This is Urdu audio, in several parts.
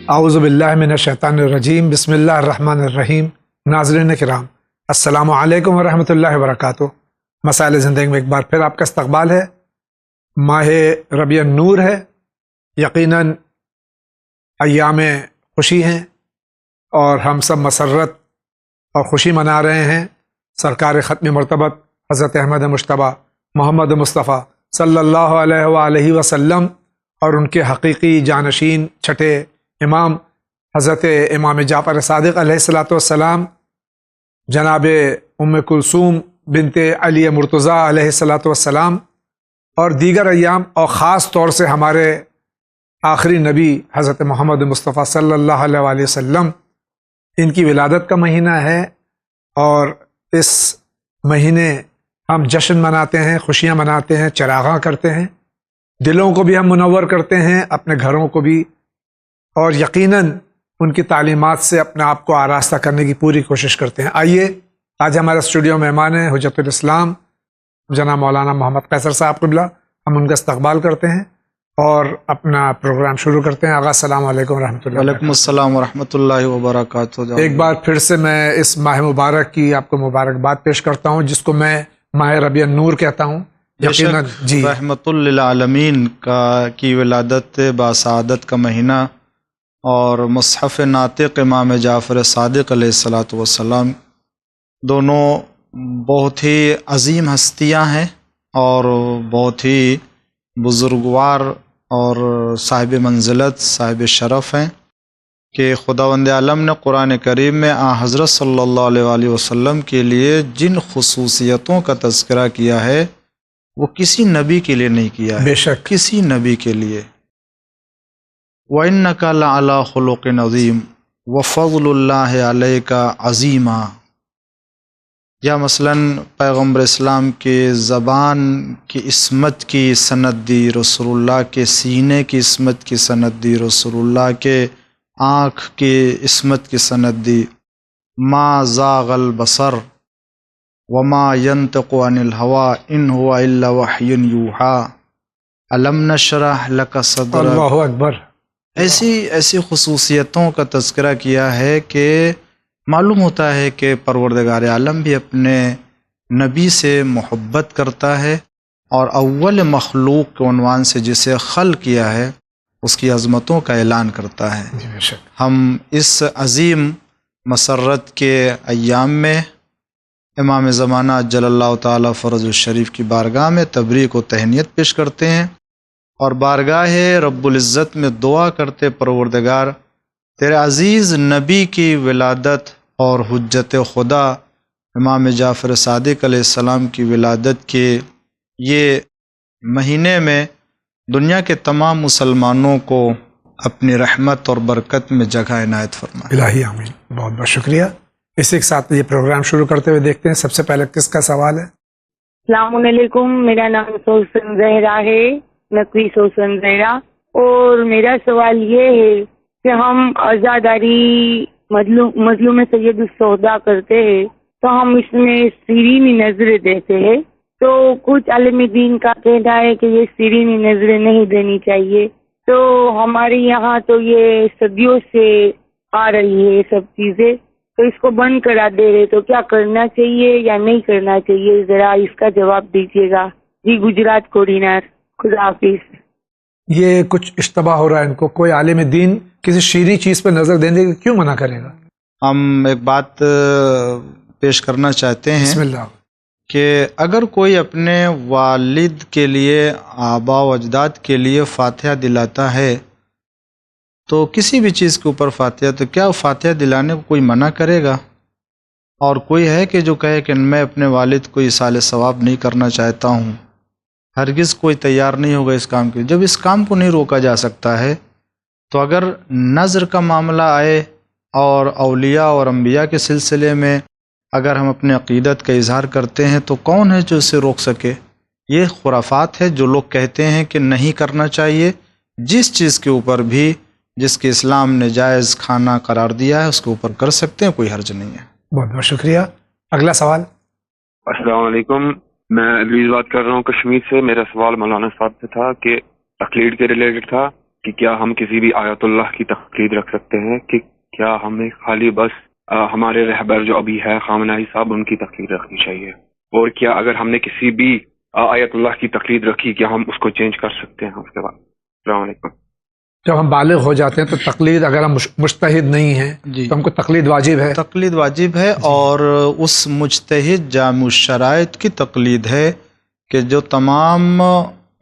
اعوذ باللہ من الشیطان الرجیم، بسم اللہ الرحمن الرحیم۔ ناظرین کرام، السلام علیکم ورحمۃ اللہ وبرکاتہ۔ مسائل زندگی میں ایک بار پھر آپ کا استقبال ہے۔ ماہ ربیع النور ہے، یقیناً ایام خوشی ہیں اور ہم سب مسرت اور خوشی منا رہے ہیں۔ سرکار ختم مرتبت حضرت احمد مجتبیٰ محمد مصطفیٰ صلی اللہ علیہ وآلہ وسلم اور ان کے حقیقی جانشین چھٹے امام حضرت امام جعفر صادق علیہ الصلاۃ والسلام، جناب ام کلثوم بنت علی مرتضیٰ علیہ الصلاۃ والسلام اور دیگر ایام، اور خاص طور سے ہمارے آخری نبی حضرت محمد مصطفیٰ صلی اللہ علیہ وآلہ وسلم، ان کی ولادت کا مہینہ ہے، اور اس مہینے ہم جشن مناتے ہیں، خوشیاں مناتے ہیں، چراغاں کرتے ہیں، دلوں کو بھی ہم منور کرتے ہیں، اپنے گھروں کو بھی، اور یقیناً ان کی تعلیمات سے اپنے آپ کو آراستہ کرنے کی پوری کوشش کرتے ہیں۔ آئیے، آج ہمارے اسٹوڈیو مہمان ہیں حجت الاسلام جناب مولانا محمد قیصر صاحب قبلہ۔ ہم ان کا استقبال کرتے ہیں اور اپنا پروگرام شروع کرتے ہیں۔ آغا السلام علیکم ورحمۃ اللہ۔ وعلیکم السلام ورحمۃ اللہ وبرکاتہ۔ ایک بار پھر سے میں اس ماہ مبارک کی آپ کو مبارکباد پیش کرتا ہوں، جس کو میں ماہ ربیع النور کہتا ہوں۔ یقیناً جی، رحمت للعالمین کی ولادت باسعادت کا مہینہ اور مصحف ناطق امام جعفر صادق علیہ الصلاۃ والسلام دونوں بہت ہی عظیم ہستیاں ہیں اور بہت ہی بزرگوار اور صاحب منزلت، صاحب شرف ہیں کہ خداوند عالم نے قرآن کریم میں حضرت صلی اللہ علیہ وآلہ وسلم کے لیے جن خصوصیتوں کا تذکرہ کیا ہے وہ کسی نبی کے لیے نہیں کیا ہے، بے شک کسی نبی کے لیے۔ وَإِنَّكَ لَعَلَىٰ خُلُقٍ عَظِيمٍ وَفَضْلُ اللَّهِ عَلَيْكَ عَظِيمًا، یا مثلاً پیغمبر اسلام کے زبان کی عصمت کی سند دی، رسول اللہ کے سینے کی عصمت کی سند دی، رسول اللہ کے آنکھ کی عصمت کی سند دی۔ ما زاغ البصر وما ينطق عن الهوى ان هو الا وحی یوحى الم نشرح لك صدرک۔ اللہ اکبر۔ ایسی خصوصیتوں کا تذکرہ کیا ہے کہ معلوم ہوتا ہے کہ پروردگار عالم بھی اپنے نبی سے محبت کرتا ہے، اور اول مخلوق کے عنوان سے جسے خلق کیا ہے اس کی عظمتوں کا اعلان کرتا ہے۔ جی بے شک۔ ہم اس عظیم مسرت کے ایام میں امام زمانہ جل اللہ تعالی فرج الشریف کی بارگاہ میں تبریک و تہنیت پیش کرتے ہیں، اور بارگاہ رب العزت میں دعا کرتے، پروردگار تیرے عزیز نبی کی ولادت اور حجت خدا امام جعفر صادق علیہ السلام کی ولادت کے یہ مہینے میں دنیا کے تمام مسلمانوں کو اپنی رحمت اور برکت میں جگہ عنایت فرمائے۔ الہی آمین۔ بہت بہت شکریہ۔ اسی کے ساتھ یہ پروگرام شروع کرتے ہوئے دیکھتے ہیں سب سے پہلے کس کا سوال ہے۔ السلام علیکم، میرا نام سوسن زہرا ہے، نقوی سوسن زہرا، اور میرا سوال یہ ہے کہ ہم عزاداری مظلوم سید السودا کرتے ہیں تو ہم اس میں سیرینی نظر دیتے ہیں، تو کچھ عالم دین کا کہنا ہے کہ یہ سیرینی نظر نہیں دینی چاہیے، تو ہمارے یہاں تو یہ صدیوں سے آ رہی ہے سب چیزیں، تو اس کو بند کرا دے رہے، تو کیا کرنا چاہیے یا نہیں کرنا چاہیے؟ ذرا اس کا جواب دیجیے گا۔ جی، گجرات کوڈینر۔ خدا حافظ۔ یہ کچھ اشتباہ ہو رہا ہے ان کو، کوئی عالم دین کسی شیریں چیز پہ نظر دینے کے کیوں منع کرے گا؟ ہم ایک بات پیش کرنا چاہتے ہیں بسم اللہ۔ کہ اگر کوئی اپنے والد کے لیے، آبا و اجداد کے لیے فاتحہ دلاتا ہے تو کسی بھی چیز کے اوپر فاتحہ، تو کیا فاتحہ دلانے کو کوئی منع کرے گا؟ اور کوئی ہے کہ جو کہے کہ میں اپنے والد کو ایصال ثواب نہیں کرنا چاہتا ہوں؟ ہرگز کوئی تیار نہیں ہوگا اس کام کے۔ جب اس کام کو نہیں روکا جا سکتا ہے تو اگر نظر کا معاملہ آئے اور اولیاء اور انبیاء کے سلسلے میں اگر ہم اپنے عقیدت کا اظہار کرتے ہیں تو کون ہے جو اسے روک سکے؟ یہ خرافات ہے جو لوگ کہتے ہیں کہ نہیں کرنا چاہیے۔ جس چیز کے اوپر بھی جس کے اسلام نے جائز کھانا قرار دیا ہے اس کے اوپر کر سکتے ہیں، کوئی حرج نہیں ہے۔ بہت بہت شکریہ۔ اگلا سوال۔ السلام علیکم، میں ادریس بات کر رہا ہوں کشمیر سے۔ میرا سوال مولانا صاحب سے تھا کہ تقلید کے ریلیٹڈ تھا کہ کیا ہم کسی بھی آیت اللہ کی تقلید رکھ سکتے ہیں، کہ کیا ہمیں خالی بس ہمارے رہبر جو ابھی ہے خامنہ ای صاحب ان کی تقلید رکھنی چاہیے، اور کیا اگر ہم نے کسی بھی آیت اللہ کی تقلید رکھی کیا ہم اس کو چینج کر سکتے ہیں اس کے بعد؟ السلام علیکم۔ جب ہم بالغ ہو جاتے ہیں تو تقلید، اگر ہم مجتہد نہیں ہیں جی، تو ہم کو تقلید واجب ہے؟ تقلید واجب ہے، اور اس مجتہد جامع الشرائط کی تقلید ہے کہ جو تمام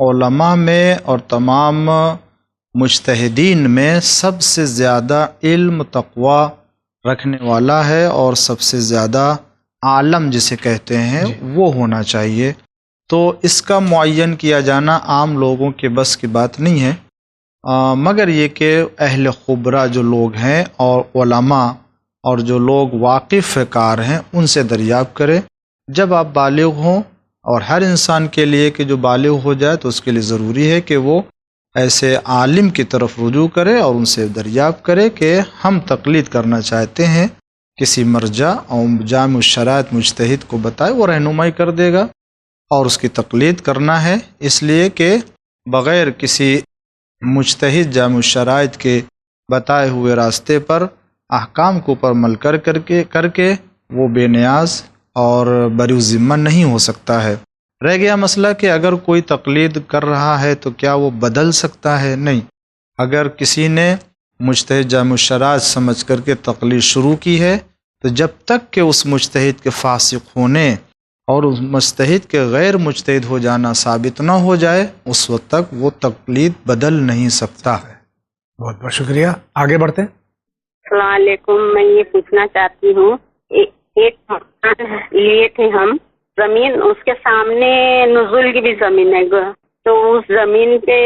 علماء میں اور تمام مجتہدین میں سب سے زیادہ علم تقوی رکھنے والا ہے اور سب سے زیادہ عالم جسے کہتے ہیں وہ ہونا چاہیے۔ تو اس کا معین کیا جانا عام لوگوں کے بس کی بات نہیں ہے، مگر یہ کہ اہل خبرہ جو لوگ ہیں اور علماء اور جو لوگ واقف کار ہیں ان سے دریافت کرے۔ جب آپ بالغ ہوں، اور ہر انسان کے لیے کہ جو بالغ ہو جائے تو اس کے لیے ضروری ہے کہ وہ ایسے عالم کی طرف رجوع کرے اور ان سے دریافت کرے کہ ہم تقلید کرنا چاہتے ہیں، کسی مرجع اور جامع الشرائط مجتہد کو بتائے، وہ رہنمائی کر دے گا، اور اس کی تقلید کرنا ہے، اس لیے کہ بغیر کسی مجتہد جامع الشرائط کے بتائے ہوئے راستے پر احکام کو پر عمل کر کے وہ بے نیاز اور بری ذمہ نہیں ہو سکتا ہے۔ رہ گیا مسئلہ کہ اگر کوئی تقلید کر رہا ہے تو کیا وہ بدل سکتا ہے؟ نہیں۔ اگر کسی نے مجتہد جامع الشرائط سمجھ کر کے تقلید شروع کی ہے تو جب تک کہ اس مجتہد کے فاسق ہونے اور اس مجتہد کے غیر مجتہد ہو جانا ثابت نہ ہو جائے اس وقت تک وہ تقلید بدل نہیں سکتا ہے۔ بہت بہت شکریہ، آگے بڑھتے ہیں۔ السلام علیکم، میں یہ پوچھنا چاہتی ہوں، ایک مکان لیے تھے ہم، زمین اس کے سامنے نزول کی بھی زمین ہے، تو اس زمین پہ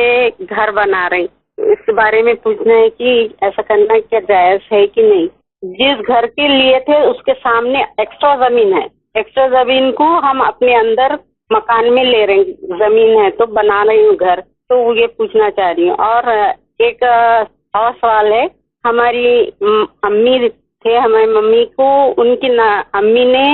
گھر بنا رہے، اس بارے میں پوچھنا ہے کہ ایسا کرنا کیا جائز ہے کہ نہیں؟ جس گھر کے لیے تھے اس کے سامنے ایکسٹرا زمین ہے، ایکسٹرا زمین کو ہم اپنے اندر مکان میں لے رہے ہیں، زمین ہے تو بنا رہی ہوں گھر، تو یہ پوچھنا چاہ رہی ہوں۔ اور ایک اور سوال ہے، ہماری امی تھے، ہماری ممی کو ان کی امی نے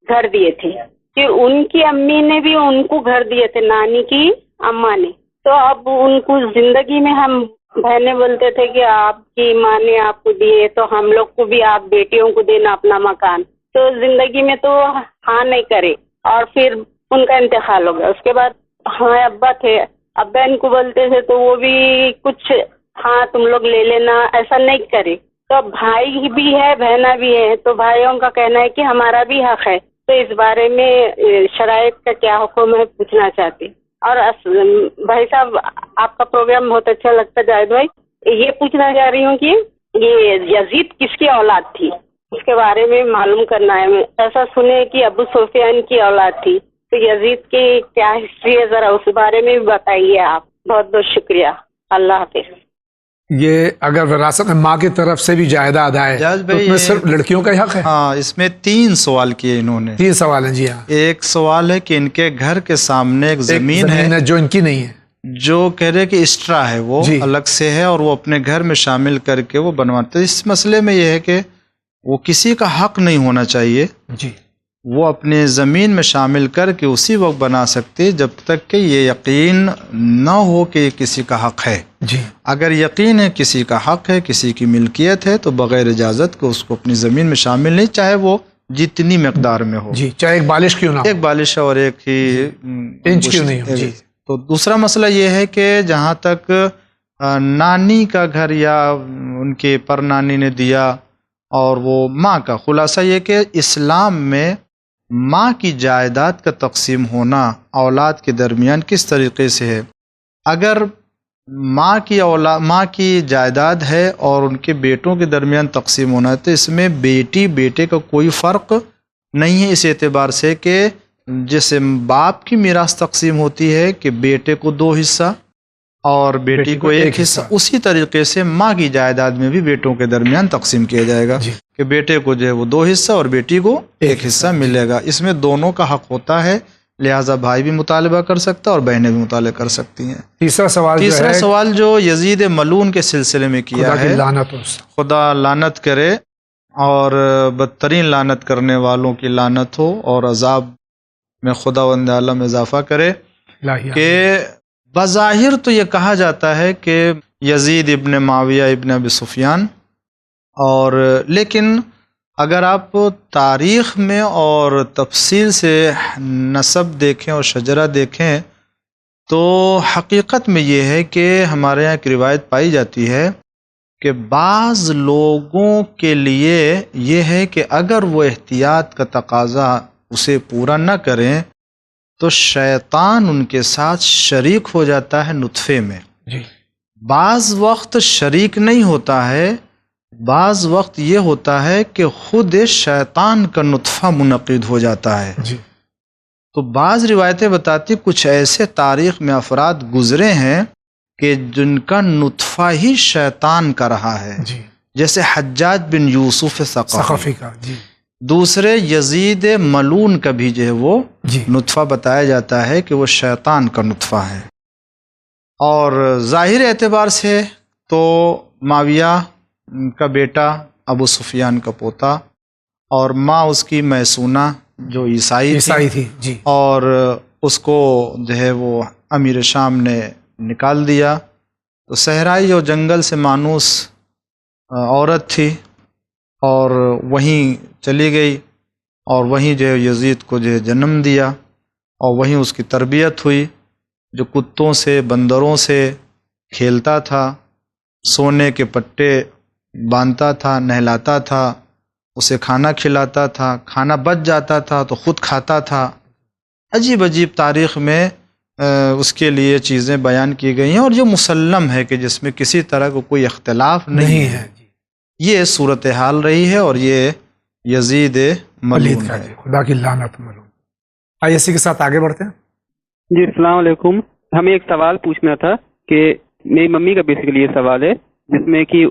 گھر دیے تھے، پھر ان کی امی نے بھی ان کو گھر دیے تھے، نانی کی اماں نے، تو اب ان کو زندگی میں ہم بہنیں بولتے تھے کہ آپ کی ماں نے آپ کو دیے تو ہم لوگ کو بھی آپ بیٹیوں کو دینا اپنا مکان، تو زندگی میں تو ہاں نہیں کرے، اور پھر ان کا انتقال ہو گیا۔ اس کے بعد ہمارے ابا تھے، ابا ان کو بولتے تھے تو وہ بھی کچھ ہاں تم لوگ لے لینا ایسا نہیں کرے، تو بھائی بھی ہے بہنا بھی ہے، تو بھائیوں کا کہنا ہے کہ ہمارا بھی حق ہے، تو اس بارے میں شرائط کا کیا حکم ہے پوچھنا چاہتی۔ اور بھائی صاحب آپ کا پروگرام بہت اچھا لگتا ہے جاوید بھائی، یہ پوچھنا چاہ رہی ہوں کہ یہ یزید کس کی اولاد تھی، اس کے بارے میں معلوم کرنا ہے۔ ایسا سنے کہ ابو سفیان کی اولاد تھی، تو یزید کی کیا ہسٹری ہے ذرا اس بارے میں بھی بتائیے آپ۔ بہت بہت شکریہ، اللہ حافظ۔ یہ اگر وراثت میں ماں کی طرف سے بھی جائیداد آئے تو اس میں صرف لڑکیوں کا ہی حق ہے؟ ہاں، اس میں 3 سوال کیے انہوں نے۔ 3 سوال ہیں جی ہاں۔ ایک سوال ہے کہ ان کے گھر کے سامنے ایک زمین ہے جو ان کی نہیں ہے، جو کہہ رہے کہ ایکسٹرا ہے، وہ الگ سے ہے اور وہ اپنے گھر میں شامل کر کے وہ بنواتے۔ اس مسئلے میں یہ ہے کہ وہ کسی کا حق نہیں ہونا چاہیے، جی وہ اپنے زمین میں شامل کر کے اسی وقت بنا سکتے جب تک کہ یہ یقین نہ ہو کہ یہ کسی کا حق ہے۔ جی اگر یقین ہے کسی کا حق ہے، کسی کی ملکیت ہے، تو بغیر اجازت کو اس کو اپنی زمین میں شامل نہیں، چاہے وہ جتنی مقدار میں ہو، جی چاہے ایک بالش کیوں نہ ہو، ایک بالش اور ایک ہی انچ کیوں نہیں ہو۔ جی تو دوسرا مسئلہ یہ ہے کہ جہاں تک نانی کا گھر یا ان کے پر نانی نے دیا اور وہ ماں کا، خلاصہ یہ کہ اسلام میں ماں کی جائیداد کا تقسیم ہونا اولاد کے درمیان کس طریقے سے ہے۔ اگر ماں کی جائیداد ہے اور ان کے بیٹوں کے درمیان تقسیم ہونا ہے تو اس میں بیٹی بیٹے کا کوئی فرق نہیں ہے، اس اعتبار سے کہ جیسے باپ کی میراث تقسیم ہوتی ہے کہ بیٹے کو 2 حصہ اور بیٹی کو 1 حصہ، اسی طریقے سے ماں کی جائیداد میں بھی بیٹوں کے درمیان تقسیم کیا جائے گا کہ بیٹے کو جو ہے وہ 2 حصہ اور بیٹی کو 1 حصہ ملے گا۔ اس میں دونوں کا حق ہوتا ہے، لہٰذا بھائی بھی مطالبہ کر سکتا ہے اور بہنیں بھی مطالبہ کر سکتی ہیں۔ تیسرا سوال جو یزید ملعون کے سلسلے میں کیا ہے، خدا لعنت کرے اور بدترین لعنت کرنے والوں کی لعنت ہو اور عذاب میں خدا وند عالم اضافہ کرے، کہ بظاہر تو یہ کہا جاتا ہے کہ یزید ابن معاویہ ابن ابی سفیان، اور لیکن اگر آپ تاریخ میں اور تفصیل سے نسب دیکھیں اور شجرہ دیکھیں تو حقیقت میں یہ ہے کہ ہمارے یہاں ایک روایت پائی جاتی ہے کہ بعض لوگوں کے لیے یہ ہے کہ اگر وہ احتیاط کا تقاضا اسے پورا نہ کریں تو شیطان ان کے ساتھ شریک ہو جاتا ہے نطفے میں. جی. بعض وقت شریک نہیں ہوتا ہے، بعض وقت یہ ہوتا ہے کہ خود شیطان کا نطفہ منعقد ہو جاتا ہے. جی. تو بعض روایتیں بتاتی کچھ ایسے تاریخ میں افراد گزرے ہیں کہ جن کا نطفہ ہی شیطان کا رہا ہے. جی. جیسے حجاج بن یوسف ثقفی کا. جی. دوسرے یزید ملون کا بھی جو ہے وہ جی. نطفہ بتایا جاتا ہے کہ وہ شیطان کا نطفہ ہے. اور ظاہر اعتبار سے تو معاویہ کا بیٹا ابو سفیان کا پوتا، اور ماں اس کی میسونہ جو عیسائی تھی. جی. اور اس کو جو ہے وہ امیر شام نے نکال دیا. تو صحرائی اور جنگل سے مانوس عورت تھی اور وہیں چلی گئی، اور وہیں جو ہے یزید کو جو ہے جنم دیا، اور وہیں اس کی تربیت ہوئی. جو کتوں سے بندروں سے کھیلتا تھا، سونے کے پٹے باندھتا تھا، نہلاتا تھا، اسے کھانا کھلاتا تھا، کھانا بچ جاتا تھا تو خود کھاتا تھا. عجیب عجیب تاریخ میں اس کے لیے چیزیں بیان کی گئی ہیں، اور یہ مسلم ہے کہ جس میں کسی طرح کو کوئی اختلاف نہیں ہے. یہ صورتحال رہی ہے، اور یہ یزید ملعون ہے. خدا کی لعنت ملعون. آئیے اسی کے ساتھ آگے بڑھتے ہیں. جی السلام علیکم. ہمیں ایک سوال پوچھنا تھا کہ میری ممی کا بیسیکلی یہ سوال ہے، جس میں کہ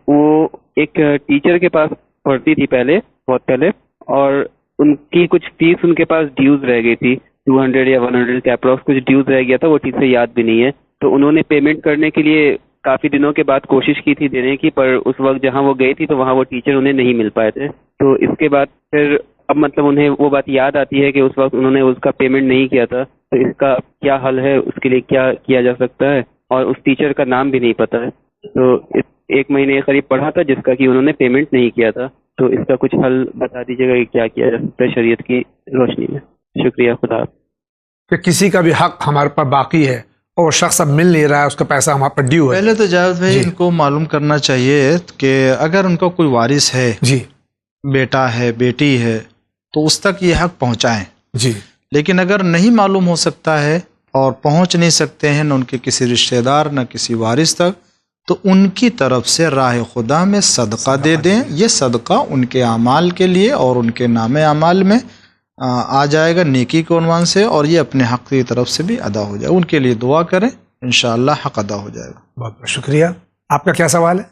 وہ ایک ٹیچر کے پاس پڑھتی تھی پہلے، بہت پہلے، اور ان کی کچھ فیس ان کے پاس ڈیوز رہ گئی تھی، 200 یا 100 کے اپروکس کچھ ڈیوز رہ گیا تھا، وہ ٹھیک سے یاد بھی نہیں ہے. تو انہوں نے پیمنٹ کرنے کے لیے کافی دنوں کے بعد کوشش کی تھی دینے کی، پر اس وقت جہاں وہ گئی تھی تو وہاں وہ ٹیچر انہیں نہیں مل پائے تھے. تو اس کے بعد پھر اب مطلب انہیں وہ بات یاد آتی ہے کہ اس وقت انہوں نے اس کا پیمنٹ نہیں کیا تھا. تو اس کا کیا حل ہے، اس کے لیے کیا کیا جا سکتا ہے؟ اور اس ٹیچر کا نام بھی نہیں پتہ ہے. تو ایک مہینے قریب پڑھا تھا جس کا کہ انہوں نے پیمنٹ نہیں کیا تھا. تو اس کا کچھ حل بتا دیجیے گا کہ کیا کیا جا سکتا ہے شریعت کی روشنی میں. شکریہ. خدا حافظ. کہ کسی کا بھی حق ہمارے پر باقی ہے اور وہ شخص اب مل نہیں رہا ہے، اس کا پیسہ ہمارے پر ڈیو ہے. پہلے تو جاوید بھائی جی. ان کو معلوم کرنا چاہیے کہ اگر ان کا کوئی وارث ہے، جی. بیٹا ہے، بیٹی ہے، تو اس تک یہ حق پہنچائیں. جی. لیکن اگر نہیں معلوم ہو سکتا ہے اور پہنچ نہیں سکتے ہیں نہ ان کے کسی رشتہ دار نہ کسی وارث تک، تو ان کی طرف سے راہ خدا میں صدقہ دے دیں. یہ صدقہ ان کے اعمال کے لیے اور ان کے نام اعمال میں آ جائے گا نیکی کے عنوان سے، اور یہ اپنے حق کی طرف سے بھی ادا ہو جائے. ان کے لیے دعا کریں، انشاءاللہ حق ادا ہو جائے گا. بہت بہت شکریہ. آپ کا کیا سوال ہے؟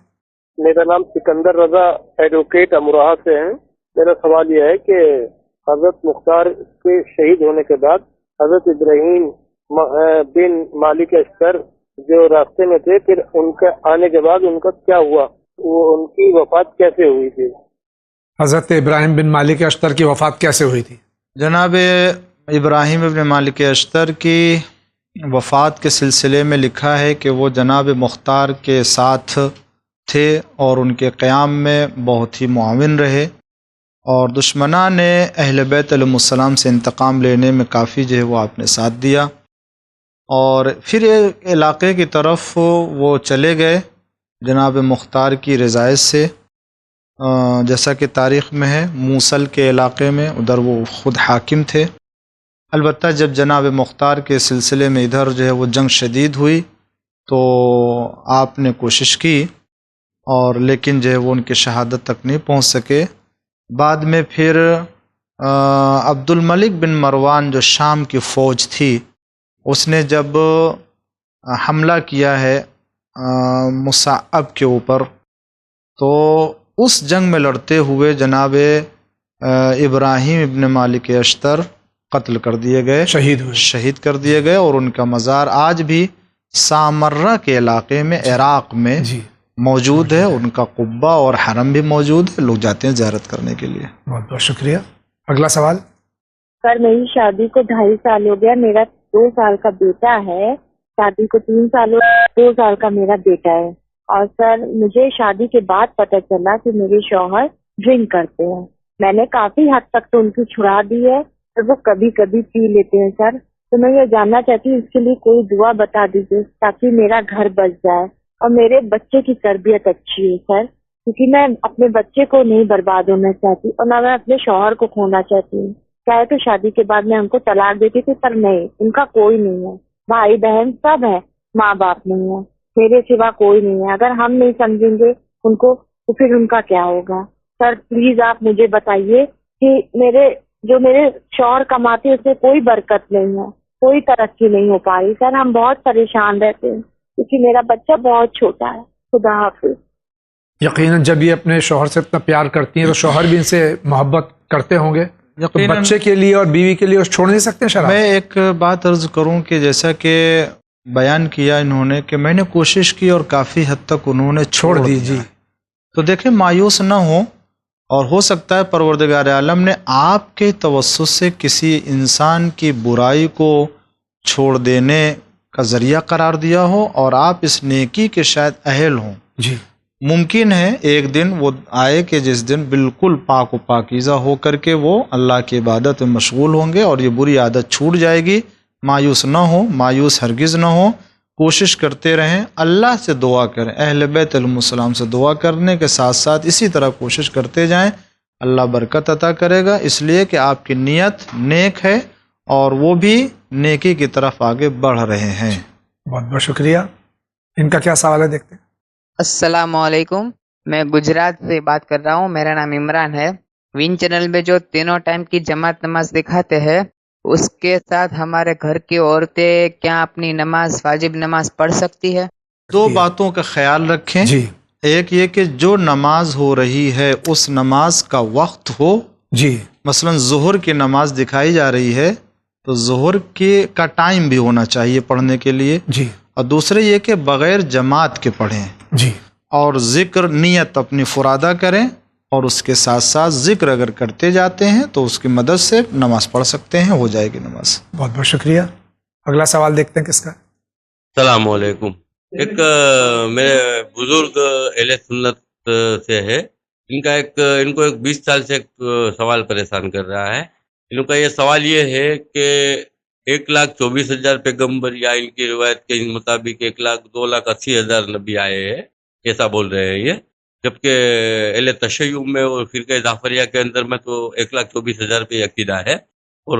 میرا نام سکندر رضا ایڈوکیٹ امروہہ سے ہے. میرا سوال یہ ہے کہ حضرت مختار کے شہید ہونے کے بعد حضرت ابراہیم بن مالک اشتر جو راستے میں تھے، پھر ان کے آنے کے بعد ان کا کیا ہوا؟ وہ ان کی وفات کیسے ہوئی تھی؟ حضرت ابراہیم بن مالک اشتر کی وفات کیسے ہوئی تھی؟ جناب ابراہیم ابن مالک اشتر کی وفات کے سلسلے میں لکھا ہے کہ وہ جناب مختار کے ساتھ تھے اور ان کے قیام میں بہت ہی معاون رہے، اور دشمنان نے اہل بیت علیہ السلام سے انتقام لینے میں کافی جو ہے وہ آپ نے ساتھ دیا. اور پھر علاقے کی طرف وہ چلے گئے جناب مختار کی رضایت سے، جیسا کہ تاریخ میں ہے موصل کے علاقے میں، ادھر وہ خود حاکم تھے. البتہ جب جناب مختار کے سلسلے میں ادھر جو ہے وہ جنگ شدید ہوئی تو آپ نے کوشش کی، اور لیکن جو ہے وہ ان کی شہادت تک نہیں پہنچ سکے. بعد میں پھر عبد الملک بن مروان جو شام کی فوج تھی، اس نے جب حملہ کیا ہے مصعب کے اوپر، تو اس جنگ میں لڑتے ہوئے جناب ابراہیم ابن مالک اشتر قتل کر دیے گئے، شہید کر دیے گئے، اور ان کا مزار آج بھی سامرہ کے علاقے میں عراق میں موجود ہے. ان کا قبہ اور حرم بھی موجود ہے، لوگ جاتے ہیں زیارت کرنے کے لیے. بہت بہت شکریہ. اگلا سوال. سر میری شادی کو 2.5 سال ہو گیا. میرا 2 سال کا بیٹا ہے. شادی کو 3 سال اور 2 سال کا میرا بیٹا ہے. اور سر مجھے شادی کے بعد پتہ چلا کہ میرے شوہر ڈرنک کرتے ہیں. میں نے کافی حد تک تو ان کی چھڑا دی ہے اور وہ کبھی کبھی پی لیتے ہیں سر. تو میں یہ جاننا چاہتی ہوں اس کے لیے کوئی دعا بتا دیجیے تاکہ میرا گھر بچ جائے اور میرے بچے کی تربیت اچھی ہے سر, کیونکہ میں اپنے بچے کو نہیں برباد ہونا چاہتی اور نہ میں اپنے شوہر کو کھونا چاہتی ہوں. چاہے تو شادی کے بعد میں ان کو طلاق دیتی تھی پر نہیں, ان کا کوئی نہیں ہے, بھائی بہن سب ہے, ماں باپ نہیں ہے, میرے سوا کوئی نہیں ہے. اگر ہم نہیں سمجھیں گے ان کو تو پھر ان کا کیا ہوگا. سر پلیز آپ مجھے بتائیے کہ میرے شوہر کماتے اس سے کوئی برکت نہیں ہے, کوئی ترقی نہیں ہو پا رہی. سر ہم بہت پریشان رہتے ہیں کیونکہ میرا بچہ بہت چھوٹا ہے. خدا حافظ. یقیناً جب یہ اپنے شوہر سے اتنا پیار کرتی ہیں تو شوہر بھی ان سے محبت کرتے ہوں گے, تو بچے کے لیے اور بیوی کے لیے چھوڑ نہیں سکتے شراب. میں ایک بات عرض کروں کہ جیسا کہ بیان کیا انہوں نے کہ میں نے کوشش کی اور کافی حد تک انہوں نے چھوڑ دی. جی تو دیکھیں مایوس نہ ہو, اور ہو سکتا ہے پروردگار عالم نے آپ کے توسط سے کسی انسان کی برائی کو چھوڑ دینے کا ذریعہ قرار دیا ہو اور آپ اس نیکی کے شاید اہل ہوں. جی ممکن ہے ایک دن وہ آئے کہ جس دن بالکل پاک و پاکیزہ ہو کر کے وہ اللہ کی عبادت میں مشغول ہوں گے اور یہ بری عادت چھوٹ جائے گی. مایوس نہ ہو, مایوس ہرگز نہ ہو, کوشش کرتے رہیں, اللہ سے دعا کریں, اہل بیت علیہ السلام سے دعا کرنے کے ساتھ ساتھ اسی طرح کوشش کرتے جائیں, اللہ برکت عطا کرے گا, اس لیے کہ آپ کی نیت نیک ہے اور وہ بھی نیکی کی طرف آگے بڑھ رہے ہیں. بہت بہت شکریہ. ان کا کیا سوال ہے دیکھتے ہیں. السلام علیکم, میں گجرات سے بات کر رہا ہوں. میرا نام عمران ہے. وین چینل میں جو تینوں ٹائم کی جماعت نماز دکھاتے ہیں اس کے ساتھ ہمارے گھر کی عورتیں کیا اپنی نماز واجب نماز پڑھ سکتی ہے؟ 2 باتوں کا خیال رکھیں. جی ایک یہ کہ جو نماز ہو رہی ہے اس نماز کا وقت ہو. جی مثلا ظہر کی نماز دکھائی جا رہی ہے تو ظہر کا ٹائم بھی ہونا چاہیے پڑھنے کے لیے. جی اور دوسرے یہ کہ بغیر جماعت کے پڑھیں. جی اور ذکر نیت اپنی فرادہ کریں اور اس کے ساتھ ساتھ ذکر اگر کرتے جاتے ہیں تو اس کی مدد سے نماز پڑھ سکتے ہیں, ہو جائے گی نماز. بہت بہت شکریہ. اگلا سوال دیکھتے ہیں کس کا. السلام علیکم. ایک میرے بزرگ اہل سنت سے ہے, ان کو 20 سال سے ایک سوال پریشان کر رہا ہے. ان کا یہ سوال یہ ہے کہ 1,24,000 پیغمبر یا ان کی روایت کے مطابق 2,80,000 نبی آئے ہیں, ایسا بول رہے ہیں یہ, جبکہ اہل تشیع میں اور فرقہ جعفریہ کے اندر میں تو 1,24,000 پہ عقیدہ ہے اور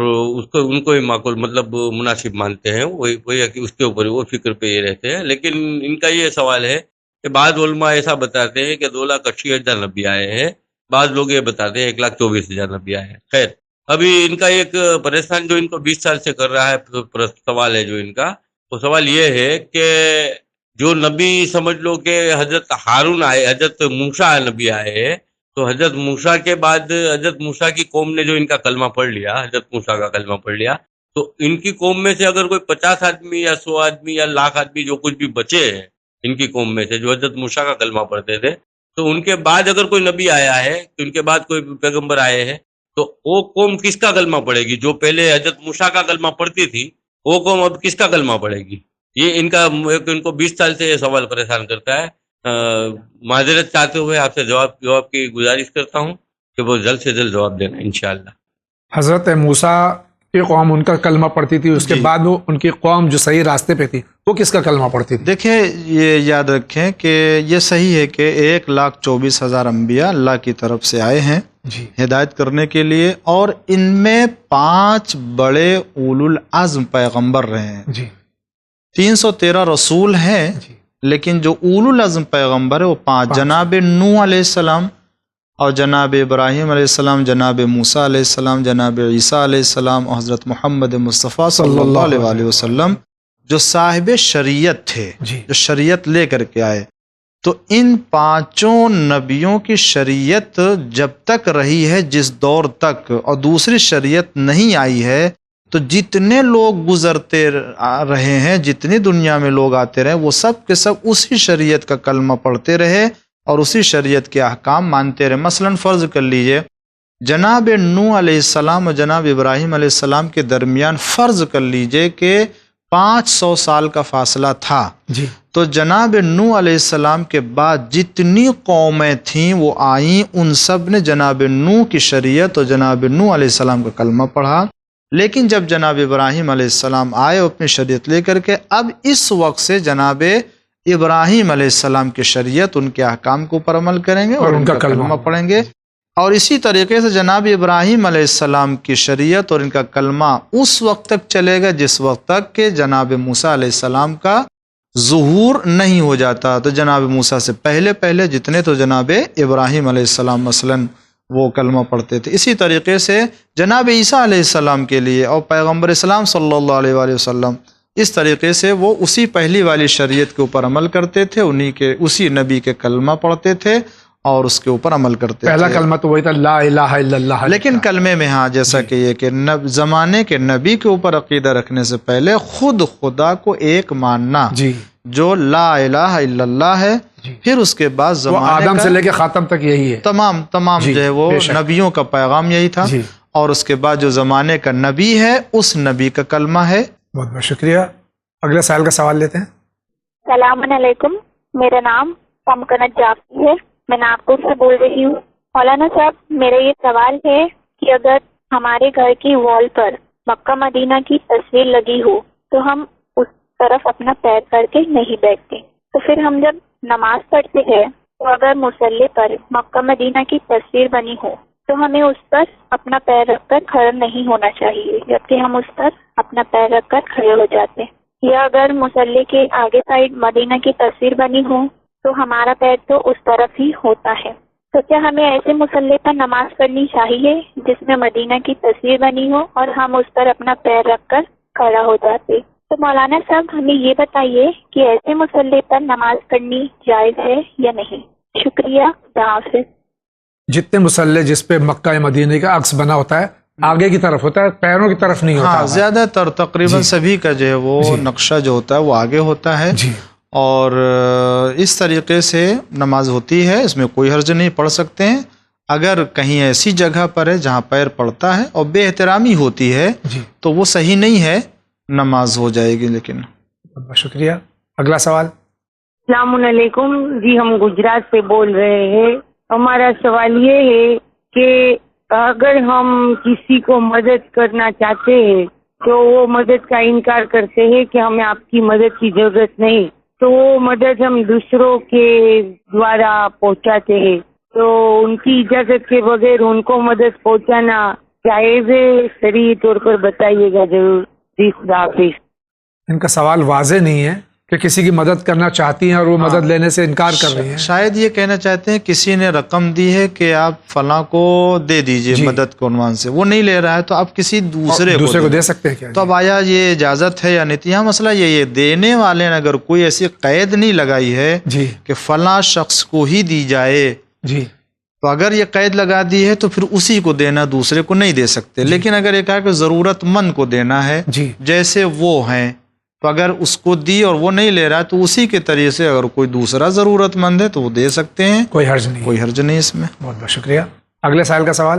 ان کو ہی معقول مطلب مناسب مانتے ہیں, وہی اس کے اوپر وہ فکر پہ یہ رہتے ہیں. لیکن ان کا یہ سوال ہے کہ بعض علماء ایسا بتاتے ہیں کہ 2,80,000 نبی آئے ہیں, بعض لوگ یہ بتاتے ہیں 1,24,000 نبی آئے ہیں. خیر, ابھی ان کا ایک پریشان جو ان کو 20 سال سے کر رہا ہے سوال ہے جو ان کا, وہ سوال یہ ہے کہ جو نبی سمجھ لو کہ حضرت ہارون آئے, حضرت موسیٰ نبی آئے ہیں, تو حضرت موسیٰ کے بعد حضرت موسیٰ کی قوم نے جو ان کا کلمہ پڑھ لیا, حضرت موسیٰ کا کلمہ پڑھ لیا, تو ان کی قوم میں سے اگر کوئی 50 آدمی یا 100 آدمی یا لاکھ آدمی جو کچھ بھی بچے ہیں ان کی قوم میں سے جو حضرت موسیٰ کا کلمہ پڑھتے تھے, تو ان کے بعد اگر کوئی نبی آیا ہے, ان کے بعد کوئی پیغمبر آئے ہیں, تو وہ قوم کس کا کلمہ پڑھے گی؟ جو پہلے حضرت موسیٰ کا کلمہ پڑھتی تھی وہ قوم اب کس کا کلمہ پڑھے گی؟ یہ ان کو 20 سال سے یہ سوال پریشان کرتا ہے. معذرت چاہتے ہوئے آپ سے جواب کی گزارش کرتا ہوں کہ وہ جلد سے جلد جواب دینا انشاءاللہ. حضرت موسیٰ کی قوم ان کا کلمہ پڑھتی تھی, اس کے بعد وہ ان کی قوم جو صحیح راستے پہ تھی وہ کس کا کلمہ پڑھتی تھی؟ دیکھیں یہ یاد رکھیں کہ یہ صحیح ہے کہ 1,24,000 انبیاء اللہ کی طرف سے آئے ہیں ہدایت کرنے کے لیے, اور ان میں 5 بڑے اولو العزم پیغمبر رہے ہیں. 313 رسول ہیں, لیکن جو اولو العزم پیغمبر ہے وہ 5, جناب نوح علیہ السلام اور جناب ابراہیم علیہ السلام, جناب موسیٰ علیہ السلام, جناب عیسیٰ علیہ السلام اور حضرت محمد مصطفیٰ صلی اللہ علیہ وسلم جو صاحب شریعت تھے, جو شریعت لے کر کے آئے. تو ان 5 نبیوں کی شریعت جب تک رہی ہے جس دور تک, اور دوسری شریعت نہیں آئی ہے, تو جتنے لوگ گزرتے رہے ہیں, جتنی دنیا میں لوگ آتے رہے, وہ سب کے سب اسی شریعت کا کلمہ پڑھتے رہے اور اسی شریعت کے احکام مانتے رہے. مثلا فرض کر لیجئے جناب نوح علیہ السلام اور جناب ابراہیم علیہ السلام کے درمیان فرض کر لیجئے کہ 500 سال کا فاصلہ تھا. جی تو جناب نوح علیہ السلام کے بعد جتنی قومیں تھیں وہ آئیں، ان سب نے جناب نوح کی شریعت اور جناب نوح علیہ السلام کا کلمہ پڑھا. لیکن جب جناب ابراہیم علیہ السلام آئے اپنی شریعت لے کر کے، اب اس وقت سے جناب ابراہیم علیہ السلام کی شریعت، ان کے احکام کے اوپر عمل کریں گے اور ان کا کلمہ پڑھیں گے. اور اسی طریقے سے جناب ابراہیم علیہ السلام کی شریعت اور ان کا کلمہ اس وقت تک چلے گا جس وقت تک کہ جناب موسیٰ علیہ السلام کا ظہور نہیں ہو جاتا. تو جناب موسیٰ سے پہلے جتنے تو جناب ابراہیم علیہ السلام مثلاً وہ کلمہ پڑھتے تھے. اسی طریقے سے جناب عیسیٰ علیہ السلام کے لیے اور پیغمبر اسلام صلی اللہ علیہ وآلہ وسلم اس طریقے سے وہ اسی پہلی والی شریعت کے اوپر عمل کرتے تھے، اسی نبی کے کلمہ پڑھتے تھے اور اس کے اوپر عمل کرتے تھے. پہلا کلمہ تو وہی تھا لا الہ الا اللہ. لیکن کلمے میں ہاں جیسا کہ یہ کہ زمانے کے نبی کے اوپر عقیدہ رکھنے سے پہلے خود خدا کو ایک ماننا، جی جو لا الہ الا اللہ ہے. پھر اس کے بعد وہ زمانے آدم سے لے کے خاتم تک یہی ہے. تمام جی، جو ہے وہ بے شک. نبیوں کا پیغام یہی تھا. جی اور اس کے بعد جو زمانے کا نبی ہے اس نبی کا کلمہ ہے. بہت بہت شکریہ. اگلے سائل کا سوال لیتے ہیں. السلام علیکم، میرا نام ممکنت جعفری ہے، میں ناگپور سے بول رہی ہوں. مولانا صاحب، میرا یہ سوال ہے کہ اگر ہمارے گھر کی وال پر مکہ مدینہ کی تصویر لگی ہو تو ہم اس طرف اپنا پیر کر کے نہیں بیٹھتے، تو پھر ہم جب نماز پڑھتے ہیں تو اگر مصلی پر مکہ مدینہ کی تصویر بنی ہو تو ہمیں اس پر اپنا پیر رکھ کر کھڑا نہیں ہونا چاہیے، جبکہ ہم اس پر اپنا پیر رکھ کر کھڑے ہو جاتے ہیں. یا اگر مصلی کے آگے سائڈ مدینہ کی تصویر بنی ہو تو ہمارا پیر تو اس طرف ہی ہوتا ہے، تو کیا ہمیں ایسے مصلی پر نماز پڑھنی چاہیے جس میں مدینہ کی تصویر بنی ہو اور ہم اس پر اپنا پیر رکھ کر کھڑا ہو جاتے؟ تو مولانا صاحب ہمیں یہ بتائیے کہ ایسے مصلی پر نماز پڑھنی جائز ہے یا نہیں؟ شکریہ، خدا حافظ. جتنے مصلی جس پہ مکہ مدینہ کا عکس بنا ہوتا ہے آگے کی طرف ہوتا ہے، پیروں کی طرف نہیں ہوتا. ہاں، زیادہ تر تقریباً سبھی کا جو ہے وہ نقشہ جو ہوتا ہے وہ آگے ہوتا ہے. جی اور اس طریقے سے نماز ہوتی ہے، اس میں کوئی حرج نہیں، پڑھ سکتے ہیں. اگر کہیں ایسی جگہ پر ہے جہاں پیر پڑتا ہے اور بے احترامی ہوتی ہے جی تو وہ صحیح نہیں ہے، نماز ہو جائے گی. لیکن بہت شکریہ. اگلا سوال. السلام علیکم جی، ہم گجرات سے بول رہے ہیں. ہمارا سوال یہ ہے کہ اگر ہم کسی کو مدد کرنا چاہتے ہیں تو وہ مدد کا انکار کرتے ہیں کہ ہمیں آپ کی مدد کی ضرورت نہیں، تو وہ مدد ہم دوسروں کے دوارا پہنچاتے ہیں، تو ان کی اجازت کے بغیر ان کو مدد پہنچانا جائز ہے؟ صحیح طور پر بتائیے گا ضرور. جی خدا حافظ. ان کا سوال واضح نہیں ہے کہ کسی کی مدد کرنا چاہتی ہیں اور وہ مدد لینے سے انکار کر رہی ہیں. شاید یہ کہنا چاہتے ہیں کسی نے رقم دی ہے کہ آپ فلاں کو دے دیجئے مدد کے عنوان سے، وہ نہیں لے رہا ہے تو آپ کسی دوسرے کو دے سکتے ہیں کیا؟ تو اب آیا یہ اجازت ہے یا نہیں؟ یہاں مسئلہ یہ دینے والے نے اگر کوئی ایسی قید نہیں لگائی ہے جی کہ فلاں شخص کو ہی دی جائے، جی تو اگر یہ قید لگا دی ہے تو پھر اسی کو دینا، دوسرے کو نہیں دے سکتے. لیکن اگر یہ کہا کہ ضرورت مند کو دینا ہے جی جیسے وہ ہیں، تو اگر اس کو دی اور وہ نہیں لے رہا تو اسی کے طریقے سے اگر کوئی دوسرا ضرورت مند ہے تو وہ دے سکتے ہیں، کوئی حرج نہیں. کوئی حرج نہیں اس میں. بہت بہت شکریہ. اگلے سائل کا سوال.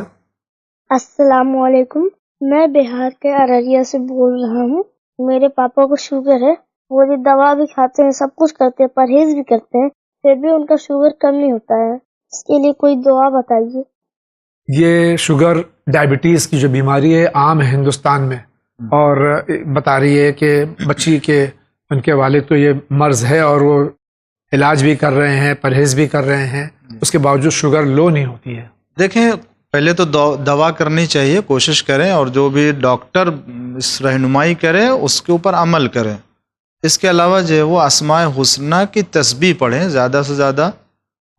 السلام علیکم، میں بہار کے ارریہ سے بول رہا ہوں. میرے پاپا کو شوگر ہے، وہ جو دوا بھی کھاتے ہیں، سب کچھ کرتے ہیں، پرہیز بھی کرتے ہیں، پھر بھی ان کا شوگر کم نہیں ہوتا ہے. اس کے لیے کوئی دعا بتائیے. یہ شوگر ڈائبٹیز کی جو بیماری ہے عام ہے ہندوستان میں، اور بتا رہی ہے کہ بچی کے ان کے والد کو یہ مرض ہے اور وہ علاج بھی کر رہے ہیں، پرہیز بھی کر رہے ہیں، اس کے باوجود شوگر لو نہیں ہوتی ہے. دیکھیں، پہلے تو دوا کرنی چاہیے، کوشش کریں، اور جو بھی ڈاکٹر اس رہنمائی کرے اس کے اوپر عمل کریں. اس کے علاوہ جو ہے وہ اسماء حسنہ کی تسبیح پڑھیں، زیادہ سے زیادہ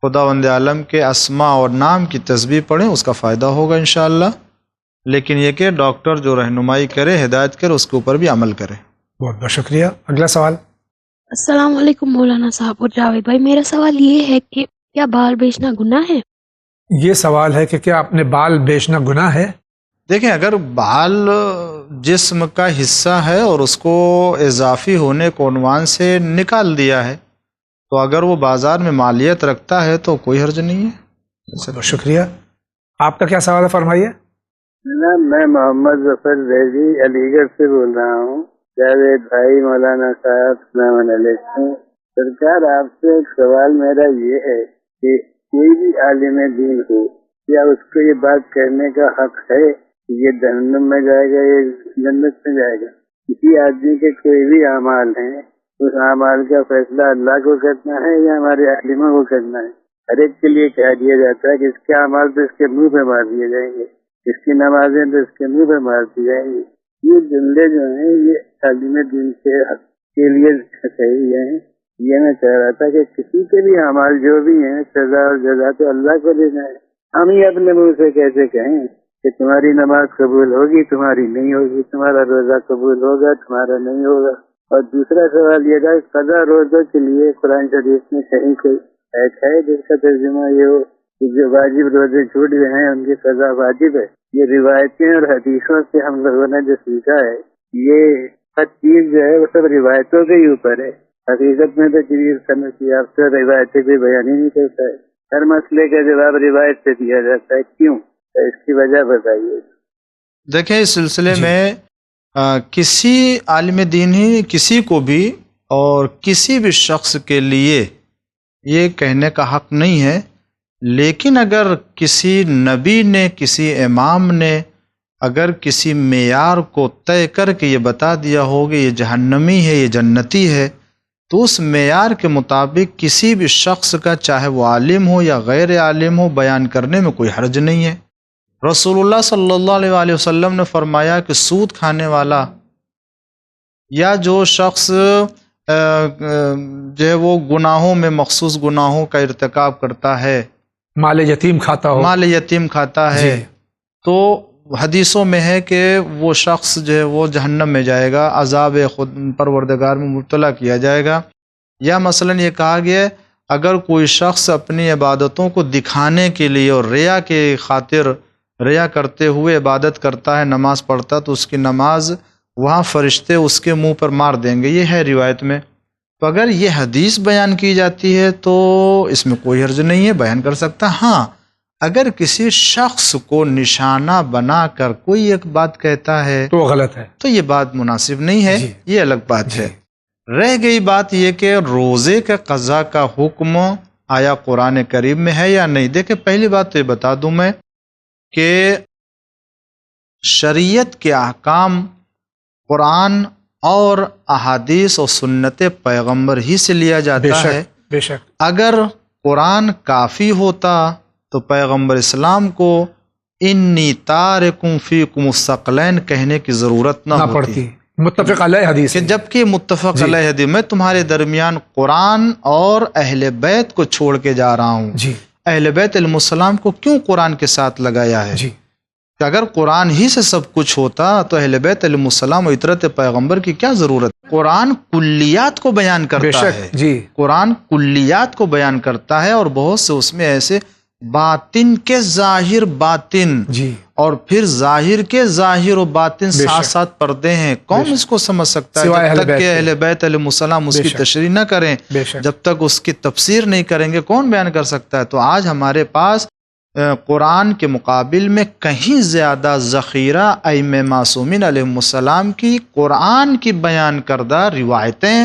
خداوند عالم کے اسماء اور نام کی تسبیح پڑھیں، اس کا فائدہ ہوگا انشاءاللہ. لیکن یہ کہ ڈاکٹر جو رہنمائی کرے، ہدایت کرے، اس کے اوپر بھی عمل کرے. بہت بہت شکریہ. اگلا سوال. السلام علیکم مولانا صاحب اور جاوید بھائی، میرا سوال یہ ہے کہ کیا بال بیچنا گناہ ہے؟ یہ سوال ہے کہ کیا اپنے بال بیچنا گناہ ہے؟ دیکھیں، اگر بال جسم کا حصہ ہے اور اس کو اضافی ہونے کو عنوان سے نکال دیا ہے تو اگر وہ بازار میں مالیت رکھتا ہے تو کوئی حرج نہیں ہے. بہت شکریہ. آپ کا کیا سوال ہے، فرمائیے. میں محمد ظفر ریزی علی گڑھ سے بول رہا ہوں. جاوید بھائی، مولانا صاحب، السلام علیکم۔ سرکار، آپ سے ایک سوال میرا یہ ہے کہ کوئی بھی عالم دین ہو، کیا اس کو یہ بات کرنے کا حق ہے کہ یہ جہنم میں جائے گا یا جنت میں جائے گا؟ کسی آدمی کے کوئی بھی اعمال ہیں، اس اعمال کا فیصلہ اللہ کو کرنا ہے یا ہمارے عالموں کو کرنا ہے؟ ہر ایک کے لیے کہہ دیا جاتا ہے کہ اس کے اعمال تو اس کے منہ پہ مار دیے جائیں گے، اس کی نمازیں تو اس کے منہ پہ مار دی جائیں گی۔ یہ جملے جو ہیں یہ عالم دین کے حق کے لیے صحیح ہیں۔ یہ میں کہہ رہا تھا کہ کسی کے بھی اعمال جو بھی ہیں، سزا اور جزا تو اللہ کو دینا ہے۔ ہم ہی اپنے منہ سے کیسے کہیں کہ تمہاری نماز قبول ہوگی، تمہاری نہیں ہوگی، تمہارا روزہ قبول ہوگا، تمہارا نہیں ہوگا۔ اور دوسرا سوال یہ تھا کہ قضا روزوں کے لیے قرآن شریف میں کہیں کوئی ایت ہے جس کا ترجمہ یہ ہو کہ جو واجب روزے چھوٹ گئے ہیں ان کی قضا واجب ہے؟ یہ روایتیں اور حدیثوں سے ہم لوگوں نے جو سیکھا ہے، یہ ہر چیز جو ہے وہ سب روایتوں کے ہی اوپر ہے۔ حقیقت میں تو کبیر سنت یافتہ روایتیں بھی بیان ہی نہیں کرتا ہے، ہر مسئلے کا جواب روایت سے دیا جاتا ہے۔ کیوں؟ اس کی وجہ بتائیے۔ دیکھیں، اس سلسلے میں کسی عالم دین ہی کسی کو بھی اور کسی بھی شخص کے لیے یہ کہنے کا حق نہیں ہے، لیکن اگر کسی نبی نے، کسی امام نے اگر کسی معیار کو طے کر کے یہ بتا دیا ہو کہ یہ جہنمی ہے، یہ جنتی ہے، تو اس معیار کے مطابق کسی بھی شخص کا، چاہے وہ عالم ہو یا غیر عالم ہو، بیان کرنے میں کوئی حرج نہیں ہے۔ رسول اللہ صلی اللہ علیہ وآلہ وسلم نے فرمایا کہ سود کھانے والا یا جو شخص جو ہے وہ گناہوں میں، مخصوص گناہوں کا ارتکاب کرتا ہے، مال یتیم کھاتا ہے، تو حدیثوں میں ہے کہ وہ شخص جو ہے وہ جہنم میں جائے گا، عذاب خود پروردگار میں مبتلا کیا جائے گا۔ یا مثلا یہ کہا گیا اگر کوئی شخص اپنی عبادتوں کو دکھانے کے لیے اور ریا کے خاطر، ریا کرتے ہوئے عبادت کرتا ہے، نماز پڑھتا، تو اس کی نماز وہاں فرشتے اس کے منہ پر مار دیں گے۔ یہ ہے روایت میں۔ تو اگر یہ حدیث بیان کی جاتی ہے تو اس میں کوئی حرج نہیں ہے، بیان کر سکتا۔ ہاں، اگر کسی شخص کو نشانہ بنا کر کوئی ایک بات کہتا ہے تو غلط ہے، تو یہ بات مناسب نہیں ہے، یہ الگ بات ہے۔ رہ گئی بات یہ کہ روزے کے قضا کا حکم آیا قرآن کریم میں ہے یا نہیں؟ دیکھیں، پہلی بات تو یہ بتا دوں میں کہ شریعت کے احکام قرآن اور احادیث اور سنت پیغمبر ہی سے لیا جاتا ہے۔ بے شک۔ اگر قرآن کافی ہوتا تو پیغمبر اسلام کو انی تارکم فیکم الثقلین کہنے کی ضرورت نہ ہوتی، متفق علیہ حدیث کہ جبکہ متفق علیہ حدیث میں تمہارے درمیان قرآن اور اہل بیت کو چھوڑ کے جا رہا ہوں۔ اہل بیت علیہ السلام کو کیوں قرآن کے ساتھ لگایا ہے؟ کہ اگر قرآن ہی سے سب کچھ ہوتا تو اہل بیت علیہ السلام و اطرت پیغمبر کی کیا ضرورت؟ قرآن کلیات کو بیان کرتا ہے، قرآن کلیات کو بیان کرتا ہے، اور بہت سے اس میں ایسے باطن کے ظاہر باطن اور پھر ظاہر کے ظاہر و باطن ساتھ ساتھ پردے ہیں۔ کون اس کو سمجھ سکتا ہے جب تک کہ اہل بیت علیہ السلام اس کی تشریح نہ کریں، جب تک اس کی تفسیر نہیں کریں گے، کون بیان کر سکتا ہے؟ تو آج ہمارے پاس قرآن کے مقابل میں کہیں زیادہ ذخیرہ ائمہ معصومین علیہ السلام کی قرآن کی بیان کردہ روایتیں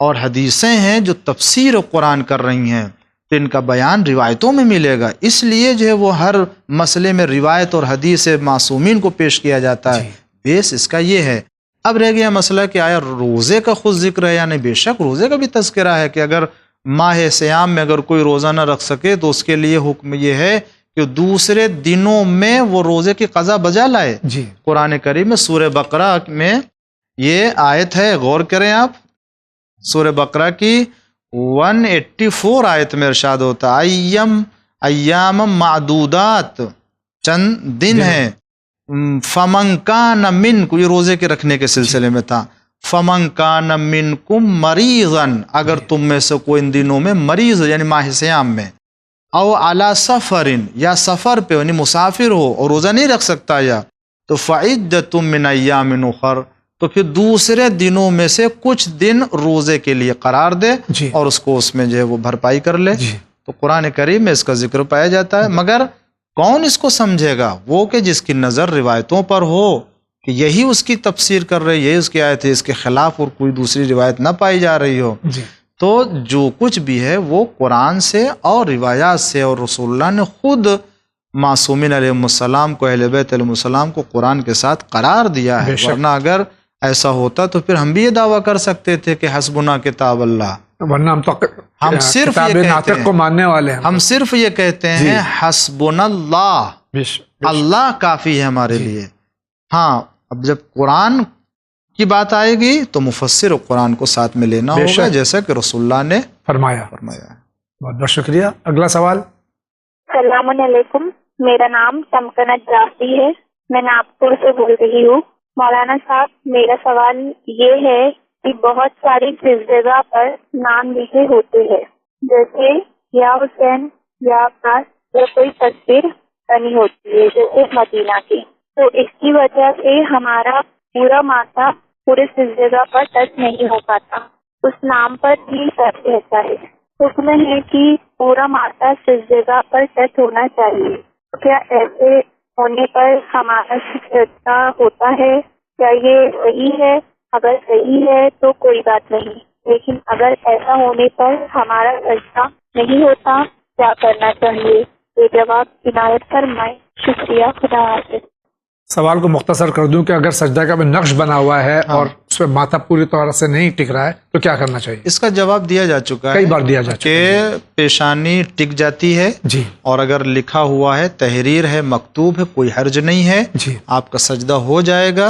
اور حدیثیں ہیں جو تفسیر قرآن کر رہی ہیں، تو ان کا بیان روایتوں میں ملے گا۔ اس لیے جو ہے وہ ہر مسئلے میں روایت اور حدیث معصومین کو پیش کیا جاتا ہے۔ بیس اس کا یہ ہے۔ اب رہ گیا مسئلہ کہ آیا روزے کا خود ذکر ہے یا نہیں؟ بے شک روزے کا بھی تذکرہ ہے کہ اگر ماہ سیام میں اگر کوئی روزہ نہ رکھ سکے تو اس کے لیے حکم یہ ہے کہ دوسرے دنوں میں وہ روزے کی قضا بجا لائے۔ قرآن کریم میں سورہ بقرہ میں یہ آیت ہے، غور کریں آپ، سورہ بقرہ کی 184 آیت میں ارشاد ہوتا ہے ایام معدودات، چند دن ہیں، فمن کان منکم، یہ روزے کے رکھنے کے سلسلے میں تھا، فمن کان منکم مریضا، اگر تم میں سے کوئی ان دنوں میں مریض یعنی ماہ سیام میں، او علی سفر، یا سفر پہ یعنی مسافر ہو اور روزہ نہیں رکھ سکتا، یا تو فعدۃ من ایام اخر، تو پھر دوسرے دنوں میں سے کچھ دن روزے کے لیے قرار دے اور اس کو اس میں جو ہے وہ بھرپائی کر لے۔ تو قرآن کریم میں اس کا ذکر پایا جاتا ہے، مگر کون اس کو سمجھے گا؟ وہ کہ جس کی نظر روایتوں پر ہو کہ یہی اس کی تفسیر کر رہے، یہی اس کی آیت ہے، اس کے خلاف اور کوئی دوسری روایت نہ پائی جا رہی ہو، تو جو کچھ بھی ہے وہ قرآن سے اور روایات سے، اور رسول اللہ نے خود معصومین علیہ السلام کو، اہل بیت علیہ السلام کو قرآن کے ساتھ قرار دیا ہے. ورنہ اگر ایسا ہوتا تو پھر ہم بھی یہ دعویٰ کر سکتے تھے کہ حسبنا کتاب اللہ، ورنہ ہم صرف یہ کہتے ہیں، کو ماننے والے ہیں، ہم صرف یہ کہتے ہیں حسبنا اللہ، اللہ کافی ہے ہمارے لیے. ہاں اب جب قرآن کی بات آئے گی تو مفسر قرآن کو ساتھ میں لینا ہوگا، جیسا کہ رسول اللہ نے فرمایا. بہت بہت شکریہ. اگلا سوال. السلام علیکم، میرا نام تمکنت جعفری ہے، میں ناگپور سے بول رہی ہوں. مولانا صاحب، میرا سوال یہ ہے کہ بہت ساری جگہ پر نام لکھے ہوتے ہیں، جیسے یا حسین یا عباس، یا کوئی تصویر بنی ہوتی ہے جیسے مدینہ کی، تو اس کی وجہ سے ہمارا پورا ماتھا پورے جگہ پر ٹچ نہیں ہو پاتا، اس نام پر بھی ٹچ رہتا ہے. حکم ہے کہ پورا ماتھا جگہ پر ٹچ ہونا چاہیے، کیا ایسے ہونے پر ہمارا سجدہ ہوتا ہے؟ کیا یہ صحیح ہے؟ اگر صحیح ہے تو کوئی بات نہیں، لیکن اگر ایسا ہونے پر ہمارا سجدہ نہیں ہوتا، کیا کرنا چاہیے؟ یہ جواب عنایت فرمائیں. شکریہ. خدا حافظ. سوال کو مختصر کر دوں کہ اگر سجدہ کا بھی نقش بنا ہوا ہے اور اس پہ ماتھا پوری طرح سے نہیں ٹک رہا ہے تو کیا کرنا چاہیے؟ اس کا جواب دیا جا چکا ہے، کئی بار دیا جا چکا کہ پیشانی ٹک جاتی ہے جی، اور اگر لکھا ہوا ہے، تحریر ہے، مکتوب ہے، کوئی حرج نہیں ہے جی، آپ کا سجدہ ہو جائے گا.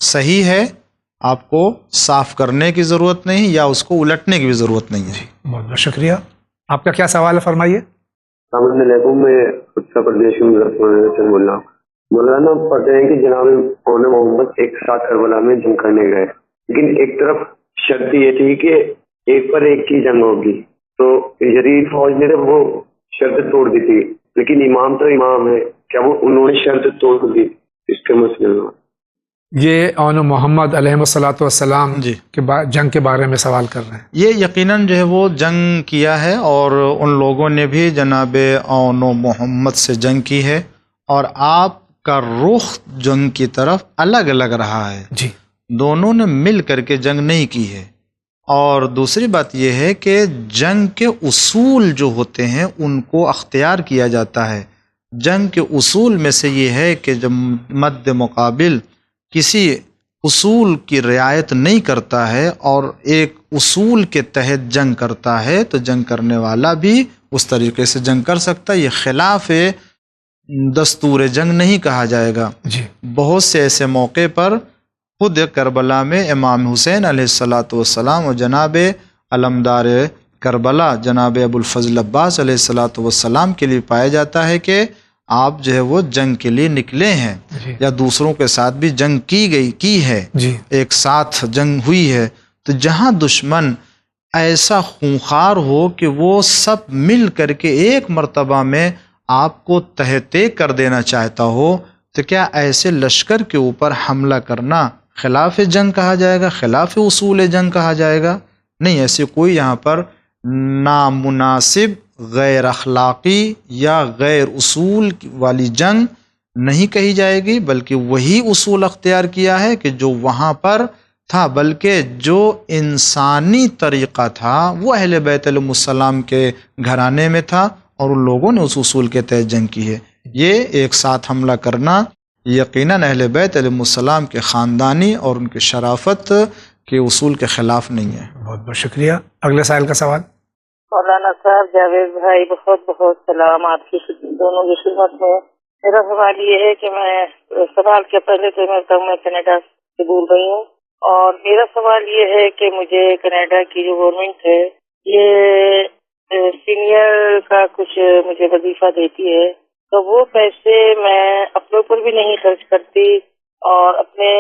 صحیح ہے، آپ کو صاف کرنے کی ضرورت نہیں یا اس کو الٹنے کی بھی ضرورت نہیں ہے. بہت بہت شکریہ. آپ کا کیا سوال ہے، فرمائیے. السلام علیکم، میں اتر پردیش میں بول رہا ہوں. مولانا پڑھتے ہیں کہ جناب محمد ایک ساتھ کربلا میں جنگ کرنے گئے، لیکن ایک طرف شرط یہ تھی کہ ایک پر ایک کی جنگ ہوگی، تو جدید فوج نے وہ شرط توڑ دی تھی، لیکن امام تو امام ہے، کیا وہ انہوں نے شرط توڑ دی؟ اس کے مسئلے میں یہ اون محمد علیہ الصلوۃ والسلام کے جنگ کے بارے میں سوال کر رہے ہیں. یہ یقیناً جو ہے وہ جنگ کیا ہے، اور ان لوگوں نے بھی جناب اون محمد سے جنگ کی ہے، اور آپ کا رخ جنگ کی طرف الگ الگ رہا ہے. جی، دونوں نے مل کر کے جنگ نہیں کی ہے. اور دوسری بات یہ ہے کہ جنگ کے اصول جو ہوتے ہیں ان کو اختیار کیا جاتا ہے. جنگ کے اصول میں سے یہ ہے کہ جب مد مقابل کسی اصول کی رعایت نہیں کرتا ہے اور ایک اصول کے تحت جنگ کرتا ہے تو جنگ کرنے والا بھی اس طریقے سے جنگ کر سکتا ہے. یہ خلاف دستور جنگ نہیں کہا جائے گا. جی، بہت سے ایسے موقع پر خود کربلا میں امام حسین علیہ الصلاۃ والسلام اور جناب علمدار کربلا جناب ابوالفضل عباس علیہ الصلاۃ والسلام کے لیے پایا جاتا ہے کہ آپ جو ہے وہ جنگ کے لیے نکلے ہیں، یا دوسروں کے ساتھ بھی جنگ کی ہے، ایک ساتھ جنگ ہوئی ہے. تو جہاں دشمن ایسا خونخوار ہو کہ وہ سب مل کر کے ایک مرتبہ میں آپ کو تہتے کر دینا چاہتا ہو، تو کیا ایسے لشکر کے اوپر حملہ کرنا خلاف جنگ کہا جائے گا، خلاف اصول جنگ کہا جائے گا؟ نہیں، ایسے کوئی یہاں پر نامناسب، غیر اخلاقی یا غیر اصول والی جنگ نہیں کہی جائے گی، بلکہ وہی اصول اختیار کیا ہے کہ جو وہاں پر تھا، بلکہ جو انسانی طریقہ تھا وہ اہل بیت علیہ السلام کے گھرانے میں تھا، اور ان لوگوں نے اس اصول کے تحت جنگ کی ہے. یہ ایک ساتھ حملہ کرنا یقیناً اہل بیت علیہ السلام کے خاندانی اور ان کی شرافت کے اصول کے خلاف نہیں ہے. بہت بہت شکریہ. اگلے سائل کا سوال. مولانا صاحب، جاوید بھائی، بہت بہت سلام آپ کی دونوں کی خدمت میں. میرا سوال یہ ہے کہ سوال کے پہلے تو میں کینیڈا سے بول رہی ہوں، اور میرا سوال یہ ہے کہ مجھے کینیڈا کی جو گورنمنٹ ہے یہ سینئر کا کچھ مجھے وظیفہ دیتی ہے، تو وہ پیسے میں اپنے اوپر بھی نہیں خرچ کرتی، اور اپنے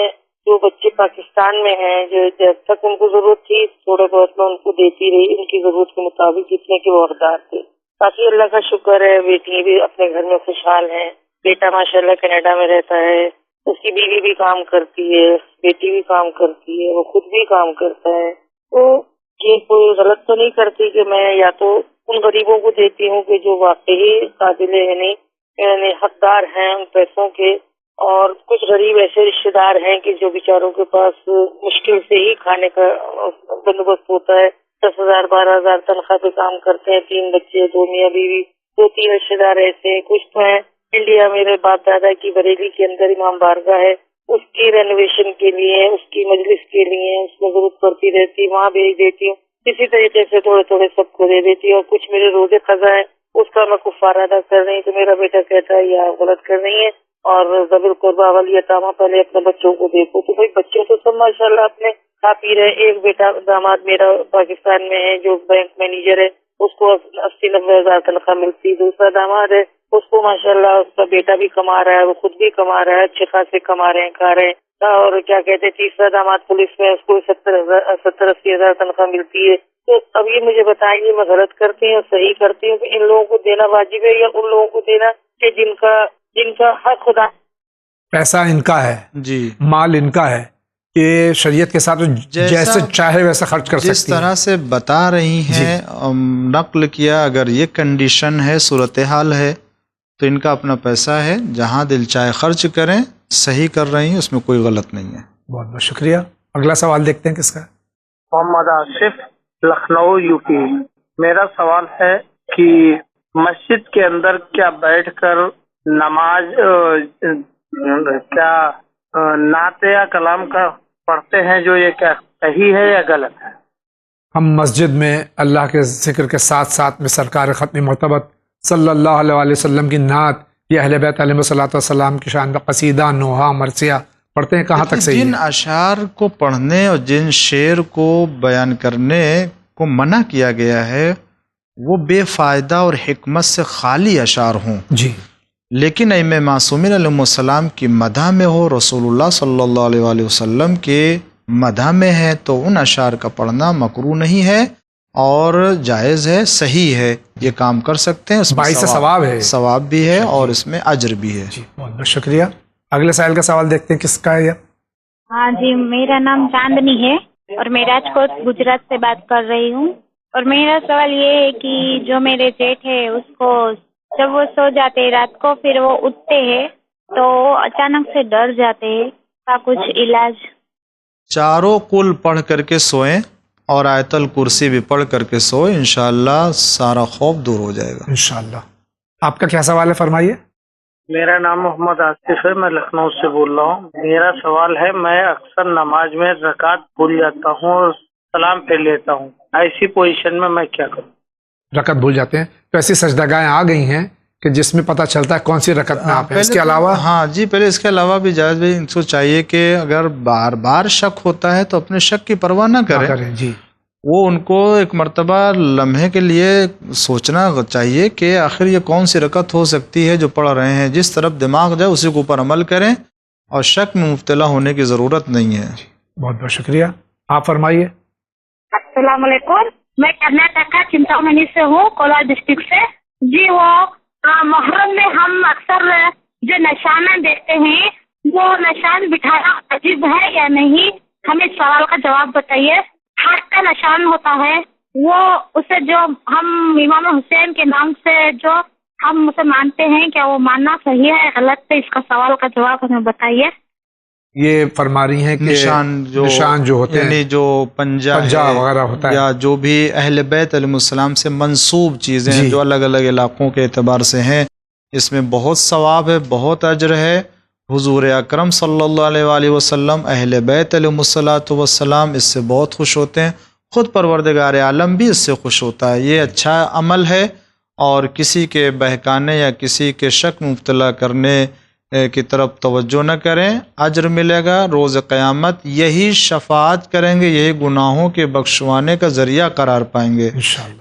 جو بچے پاکستان میں ہیں جو جب تک ان کو ضرورت تھی تھوڑے بہت میں ان کو دیتی رہی، ان کی ضرورت کے مطابق جتنے کے وہ حقدار تھے. باقی اللہ کا شکر ہے بیٹی بھی اپنے گھر میں خوشحال ہیں. بیٹا ماشاءاللہ کینیڈا میں رہتا ہے، اس کی بیوی بھی کام کرتی ہے، بیٹی بھی کام کرتی ہے، وہ خود بھی کام کرتا ہے. تو یہ کوئی غلط تو نہیں کرتی کہ میں یا تو ان غریبوں کو دیتی ہوں کہ جو واقعی قابل یعنی حقدار ہیں ان پیسوں کے، اور کچھ غریب ایسے رشتے دار ہیں کہ جو بیچاروں کے پاس مشکل سے ہی کھانے کا بندوبست ہوتا ہے. 10,000 12,000 تنخواہ پہ کام کرتے ہیں, 3 بچے, 2 میاں بیوی, 2-3 رشتے دار ایسے ہیں. کچھ تو ہیں انڈیا, میرے باپ دادا کی بریلی کے اندر امام بارگاہ ہے, اس کی رینویشن کے لیے, اس کی مجلس کے لیے اس میں ضرورت پڑتی رہتی, وہاں بھیج دیتی ہوں. اسی طریقے سے تھوڑے تھوڑے سب کو دے دیتی ہوں. اور کچھ میرے روزے قضا ہے, اس کا میں کفارہ ادا کر رہی ہوں. تو میرا بیٹا کہتا ہے یہ غلط کر رہی ہے, اور ذبح القربہ والیتامہ پہلے اپنے بچوں کو دیکھو. تو بھائی بچوں تو سب ماشاءاللہ اپنے کھا پی رہے. ایک بیٹا داماد میرا پاکستان میں ہے جو بینک مینیجر ہے, اس کو 80-90 ہزار تنخواہ ملتی. دوسرا داماد ہے, اس کو ماشاءاللہ اس کا بیٹا بھی کما رہا ہے, وہ خود بھی کما رہا ہے, اچھے خاصے کما رہے ہیں, کھا رہے ہیں. اور کیا کہتے ہیں تیسرا داماد پولیس میں, اس کو 70-80 ہزار تنخواہ ملتی ہے. تو اب یہ مجھے بتائیں میں غلط کرتی ہوں صحیح کرتی ہوں کہ ان لوگوں کو دینا واجب ہے یا ان لوگوں کو دینا کہ جن کا حق خدا. پیسا ان کا ہے جی, مال ان کا ہے کہ شریعت کے ساتھ جیسے چاہے ویسے خرچ کر سکتی جس طرح سے بتا رہی ہیں نقل کیا, اگر یہ کنڈیشن ہے, صورتحال ہے, تو ان کا اپنا پیسہ ہے, جہاں دل چاہے خرچ کریں. صحیح کر رہی ہیں, اس میں کوئی غلط نہیں ہے. بہت بہت شکریہ. اگلا سوال دیکھتے ہیں کس کا. محمد آصف, لکھنؤ یو پی. میرا سوال ہے کہ مسجد کے اندر کیا بیٹھ کر نماز کیا نعت یا کلام کا پڑھتے ہیں, جو یہ کیا صحیح ہے یا غلط ہے؟ ہم مسجد میں اللہ کے ذکر کے ساتھ ساتھ میں سرکار ختم مرتبت صلی اللہ علیہ وسلم کی نعت یا اہل بیت علیہ الصلوۃ والسلام کی شان میں قصیدہ, نوحہ, مرثیہ پڑھتے ہیں. کہاں تک صحیح ہے؟ جن اشعار کو پڑھنے اور جن شعر کو بیان کرنے کو منع کیا گیا ہے وہ بے فائدہ اور حکمت سے خالی اشعار ہوں. جی, لیکن ائمہ معصومین علیہ السلام کی مدح میں ہو, رسول اللہ صلی اللہ علیہ وآلہ وسلم کے مدح میں ہے, تو ان اشعار کا پڑھنا مکروہ نہیں ہے اور جائز ہے, صحیح ہے, یہ کام کر سکتے ہیں. اس میں باعث ثواب ہے, ثواب بھی ہے اور اس میں اجر بھی ہے. جی, بہت بہت شکریہ. اگلے سائل کا سوال دیکھتے ہیں کس کا ہے. ہاں جی, میرا نام چاندنی ہے اور میں راج کوٹ گجرات سے بات کر رہی ہوں. اور میرا سوال یہ ہے کہ جو میرے جیٹھ ہے اس کو جب وہ سو جاتے ہیں رات کو, پھر وہ اٹھتے ہیں تو اچانک سے ڈر جاتے ہیں, کا کچھ علاج؟ چاروں قل پڑھ کر کے سوئیں اور آیت الکرسی بھی پڑھ کر کے سوئیں, انشاءاللہ سارا خوف دور ہو جائے گا. انشاءاللہ. آپ کا کیا سوال ہے, فرمائیے. میرا نام محمد آصف ہے, میں لکھنؤ سے بول رہا ہوں. میرا سوال ہے, میں اکثر نماز میں رکعت بھول جاتا ہوں اور سلام پھیر لیتا ہوں, ایسی پوزیشن میں کیا کروں؟ رکعت بھول جاتے ہیں تو ایسی سجدگاہیں آ گئی ہیں کہ جس میں پتہ چلتا ہے کون سی رکعت میں آپ ہیں. اس کے علاوہ ہاں جی, پہلے اس کے علاوہ بھی جائز بھی ان کو چاہیے کہ اگر بار بار شک ہوتا ہے تو اپنے شک کی پرواہ نہ کریں. جی, وہ ان کو ایک مرتبہ لمحے کے لیے سوچنا چاہیے کہ آخر یہ کون سی رکعت ہو سکتی ہے جو پڑھ رہے ہیں. جس طرف دماغ جائے اسی کے اوپر عمل کریں اور شک میں مبتلا ہونے کی ضرورت نہیں ہے. بہت بہت شکریہ. آپ فرمائیے. السلام علیکم, میں کرناٹک کا چنتامنی سے ہوں, کولار ڈسٹرکٹ سے. جی, وہ محرم میں ہم اکثر جو نشانہ دیکھتے ہیں وہ نشان بٹھانا عجیب ہے یا نہیں, ہمیں سوال کا جواب بتائیے. ہاتھ کا نشان ہوتا ہے وہ اسے جو ہم امام حسین کے نام سے جو ہم اسے مانتے ہیں, کیا وہ ماننا صحیح ہے غلط ہے؟ اس کا سوال کا جواب ہمیں بتائیے. یہ فرما رہی ہیں کہ نشان جو ہوتے ہیں, یعنی جو پنجہ وغیرہ ہوتا ہے, یا جو بھی اہل بیت علیہ السلام سے منسوب چیزیں ہیں جو الگ الگ علاقوں کے اعتبار سے ہیں, اس میں بہت ثواب ہے, بہت اجر ہے. حضور اکرم صلی اللہ علیہ وآلہ وسلم, اہل بیت علیہ السلام اس سے بہت خوش ہوتے ہیں. خود پروردگار عالم بھی اس سے خوش ہوتا ہے. یہ اچھا عمل ہے اور کسی کے بہکانے یا کسی کے شک مبتلا کرنے کی طرف توجہ نہ کریں. اجر ملے گا روز قیامت, یہی شفاعت کریں گے, یہی گناہوں کے بخشوانے کا ذریعہ قرار پائیں گے.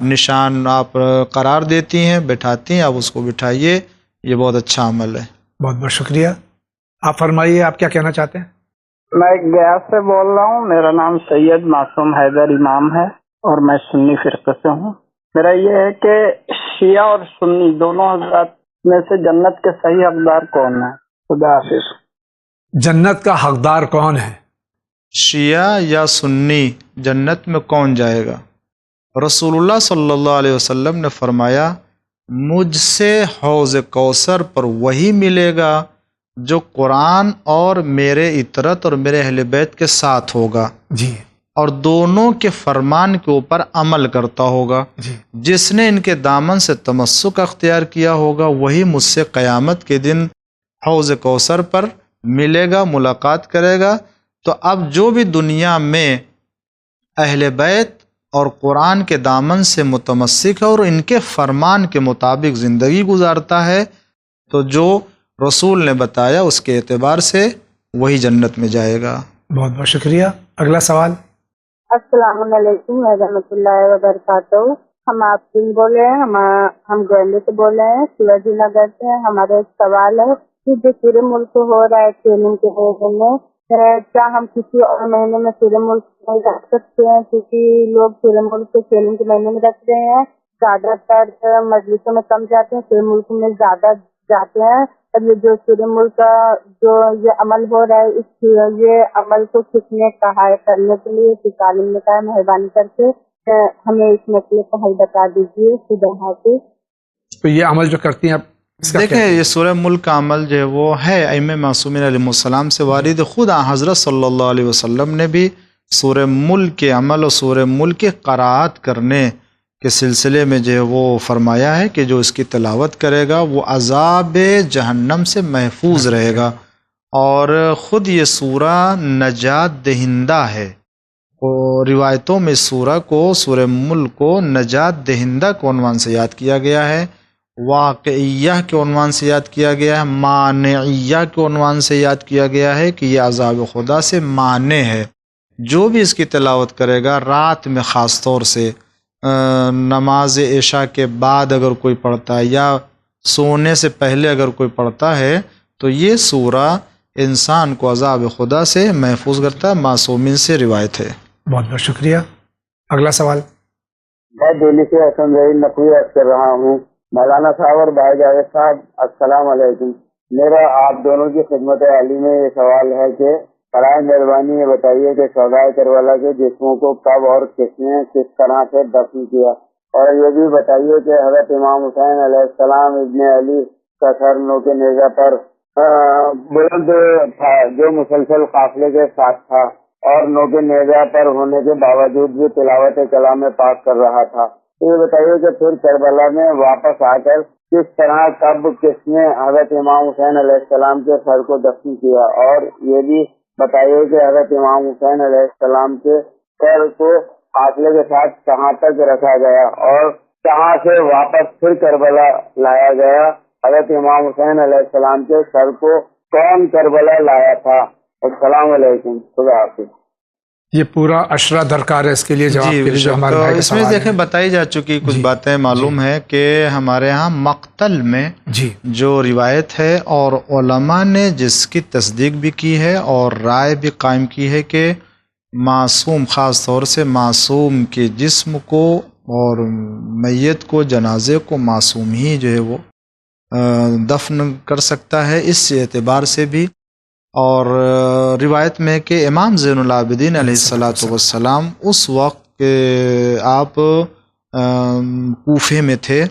نشان آپ قرار دیتی ہیں, بٹھاتی ہیں, آپ اس کو بٹھائیے, یہ بہت اچھا عمل ہے. بہت بہت شکریہ. آپ فرمائیے, آپ کیا کہنا چاہتے ہیں؟ میں گیا سے بول رہا ہوں. میرا نام سید معصوم حیدر امام ہے اور میں سنی فرقے سے ہوں. میرا یہ ہے کہ شیعہ اور سنی دونوں حضرات میں سے جنت کے صحیح حقدار کون ہیں؟ خدا حافظ. جنت کا حقدار کون ہے؟ شیعہ یا سنی, جنت میں کون جائے گا؟ رسول اللہ صلی اللہ علیہ وسلم نے فرمایا, مجھ سے حوض کوثر پر وہی ملے گا جو قرآن اور میرے اطرت اور میرے اہل بیت کے ساتھ ہوگا جی، اور دونوں کے فرمان کے اوپر عمل کرتا ہوگا. جی، جس نے ان کے دامن سے تمسک اختیار کیا ہوگا وہی مجھ سے قیامت کے دن حوض کوثر پر ملے گا، ملاقات کرے گا. تو اب جو بھی دنیا میں اہل بیت اور قرآن کے دامن سے متمسک ہے اور ان کے فرمان کے مطابق زندگی گزارتا ہے تو جو رسول نے بتایا اس کے اعتبار سے وہی جنت میں جائے گا. بہت بہت شکریہ. اگلا سوال. السلام علیکم ورحمۃ اللہ وبرکاتہ. ہم آپ سے بول رہے ہیں، ہم گوندے سے بول رہے ہیں، شیواجی نگر سے. ہمارا ایک سوال ہے کہ جو پورے ملک ہو رہا ہے ٹریننگ کے بارے میں، کیا ہم کسی اور مہینے میں پورے ملک میں رکھ سکتے ہیں؟ کیونکہ لوگ پورے ملک کے ٹریننگ کے مہینے میں رکھ رہے ہیں. زیادہ تر مجلسوں میں کم جاتے ہیں، پورے ملک میں زیادہ جاتے ہیں. اب یہ جو پورے ملک کا جو یہ عمل ہو رہا ہے یہ عمل کو کس نے کہا ہے کرنے کے لیے؟ کہ عالم نے کہا ہے. مہربانی کر کے ہمیں اس مسئلے کو حل بتا دیجیے. خدا حافظ. تو یہ عمل جو کرتی ہیں آپ دیکھیں، یہ سورہ ملک کا عمل جو ہے وہ ہے ائمہ معصومین علیہ السلام سے وارد. خود حضرت صلی اللہ علیہ وسلم نے بھی سورہ ملک کے عمل اور سورہ ملک کے قرائت کرنے کے سلسلے میں جو ہے وہ فرمایا ہے کہ جو اس کی تلاوت کرے گا وہ عذاب جہنم سے محفوظ رہے گا. اور خود یہ سورہ نجات دہندہ ہے. اور روایتوں میں سورہ کو، سورہ ملک کو نجات دہندہ کے عنوان سے یاد کیا گیا ہے، واقعیہ کے عنوان سے یاد کیا گیا ہے، مانعیہ کے عنوان سے یاد کیا گیا ہے کہ یہ عذاب خدا سے مانع ہے. جو بھی اس کی تلاوت کرے گا رات میں، خاص طور سے نماز عشاء کے بعد اگر کوئی پڑھتا ہے یا سونے سے پہلے اگر کوئی پڑھتا ہے تو یہ سورہ انسان کو عذاب خدا سے محفوظ کرتا ہے. معصومین سے روایت ہے. بہت بہت شکریہ. اگلا سوال. میں دہلی سے حسن ظہیر نقوی عرض کر رہا ہوں. مولانا صاحب اور بھائی جاوید صاحب السلام علیکم. میرا آپ دونوں کی خدمت عالی میں یہ سوال ہے کہ برائے مہربانی یہ بتائیے کہ شہدائے کربلا کے جسموں کو کب اور کس نے کس طرح سے دفن کیا، اور یہ بھی بتائیے کہ حضرت امام حسین علیہ السلام ابن علی کا سر نوک نیزہ پر بلند تھا جو مسلسل قافلے کے ساتھ تھا اور نوک نیزہ پر ہونے کے باوجود بھی تلاوت کلام پاک کر رہا تھا. یہ بتائیے کہ پھر کربلا میں واپس آ کر کس طرح کب کس نے حضرت امام حسین علیہ السلام کے سر کو دفن کیا، اور یہ بھی بتائیے کہ حضرت امام حسین علیہ السلام کے سر کو قافلے کے ساتھ کہاں تک رکھا گیا اور کہاں سے واپس پھر کربلا لایا گیا. حضرت امام حسین علیہ السلام کے سر کو کون کربلا لایا تھا؟ السلام علیکم. خدا حافظ. یہ پورا اشرا درکار ہے اس کے لیے جواب کے لیے جو ہمارے بھائی کا اس میں سوال دیکھیں ہے. بتائی جا چکی کچھ باتیں معلوم ہے کہ ہمارے ہاں مقتل میں جی جو روایت ہے اور علماء نے جس کی تصدیق بھی کی ہے اور رائے بھی قائم کی ہے کہ معصوم، خاص طور سے معصوم کے جسم کو اور میت کو، جنازے کو معصوم ہی جو ہے وہ دفن کر سکتا ہے. اس اعتبار سے بھی اور روایت میں کہ امام زین العابدین علیہ الصلاۃ والسلام اس وقت کہ آپ کوفے میں تھے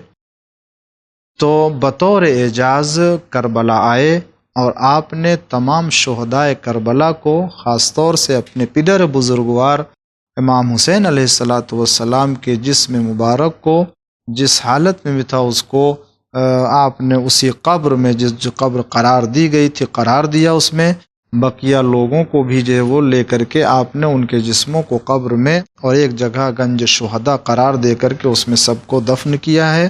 تو بطور اعجاز کربلا آئے اور آپ نے تمام شہدائے کربلا کو، خاص طور سے اپنے پدر بزرگوار امام حسین علیہ الصلاۃ والسلام کے جسم مبارک کو جس حالت میں بھی تھا اس کو آپ نے اسی قبر میں، جس جو قبر قرار دی گئی تھی، قرار دیا. اس میں بقیہ لوگوں کو بھی جو ہے وہ لے کر کے آپ نے ان کے جسموں کو قبر میں اور ایک جگہ گنج شہداء قرار دے کر کے اس میں سب کو دفن کیا ہے.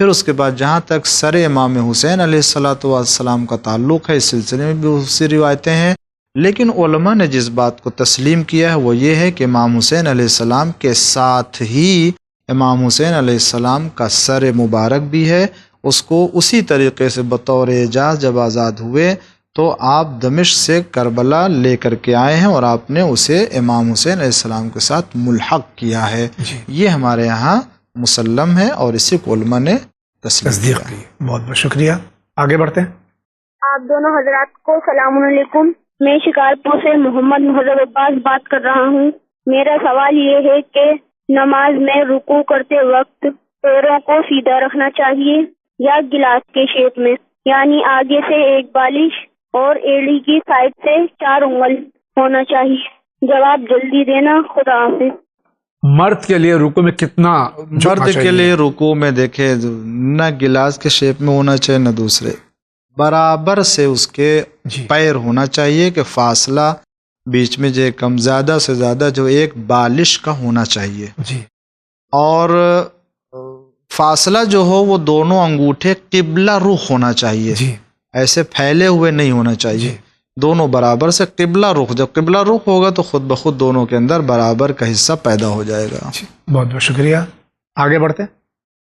پھر اس کے بعد جہاں تک سر امام حسین علیہ الصلاۃ والسلام کا تعلق ہے اس سلسلے میں بھی بہت سی روایتیں ہیں، لیکن علماء نے جس بات کو تسلیم کیا ہے وہ یہ ہے کہ امام حسین علیہ السلام کے ساتھ ہی امام حسین علیہ السلام کا سر مبارک بھی ہے. اس کو اسی طریقے سے بطور اعجاز جب آزاد ہوئے تو آپ دمشق سے کربلا لے کر کے آئے ہیں اور آپ نے اسے امام حسین علیہ السلام کے ساتھ ملحق کیا ہے. یہ ہمارے یہاں مسلم ہے اور اسی کو علماء نے تصدیق کی. بہت بہت شکریہ. آگے بڑھتے ہیں. آپ دونوں حضرات کو سلام علیکم. میں شکارپور سے محمد محرم عباس بات کر رہا ہوں. میرا سوال یہ ہے کہ نماز میں رکوع کرتے وقت پیروں کو سیدھا رکھنا چاہیے یا گلاس کے شیپ میں، یعنی آگے سے ایک بالش اور ایڑی کی سائڈ سے 4 انگل ہونا چاہیے؟ جواب جلدی دینا. خدا حافظ. مرد کے لیے رکوع میں کتنا مرد کے لیے رکوع میں دیکھے نہ گلاس کے شیپ میں ہونا چاہیے نہ دوسرے، برابر سے اس کے پیر ہونا چاہیے کہ فاصلہ بیچ میں جو کم زیادہ سے زیادہ جو ایک بالش کا ہونا چاہیے جی. اور فاصلہ جو ہو وہ دونوں انگوٹھے قبلہ رخ ہونا چاہیے جی. ایسے پھیلے ہوئے نہیں ہونا چاہیے جی. دونوں برابر سے قبلہ رخ، جب قبلہ رخ ہوگا تو خود بخود دونوں کے اندر برابر کا حصہ پیدا ہو جائے گا جی. بہت بہت شکریہ. آگے بڑھتے ہیں.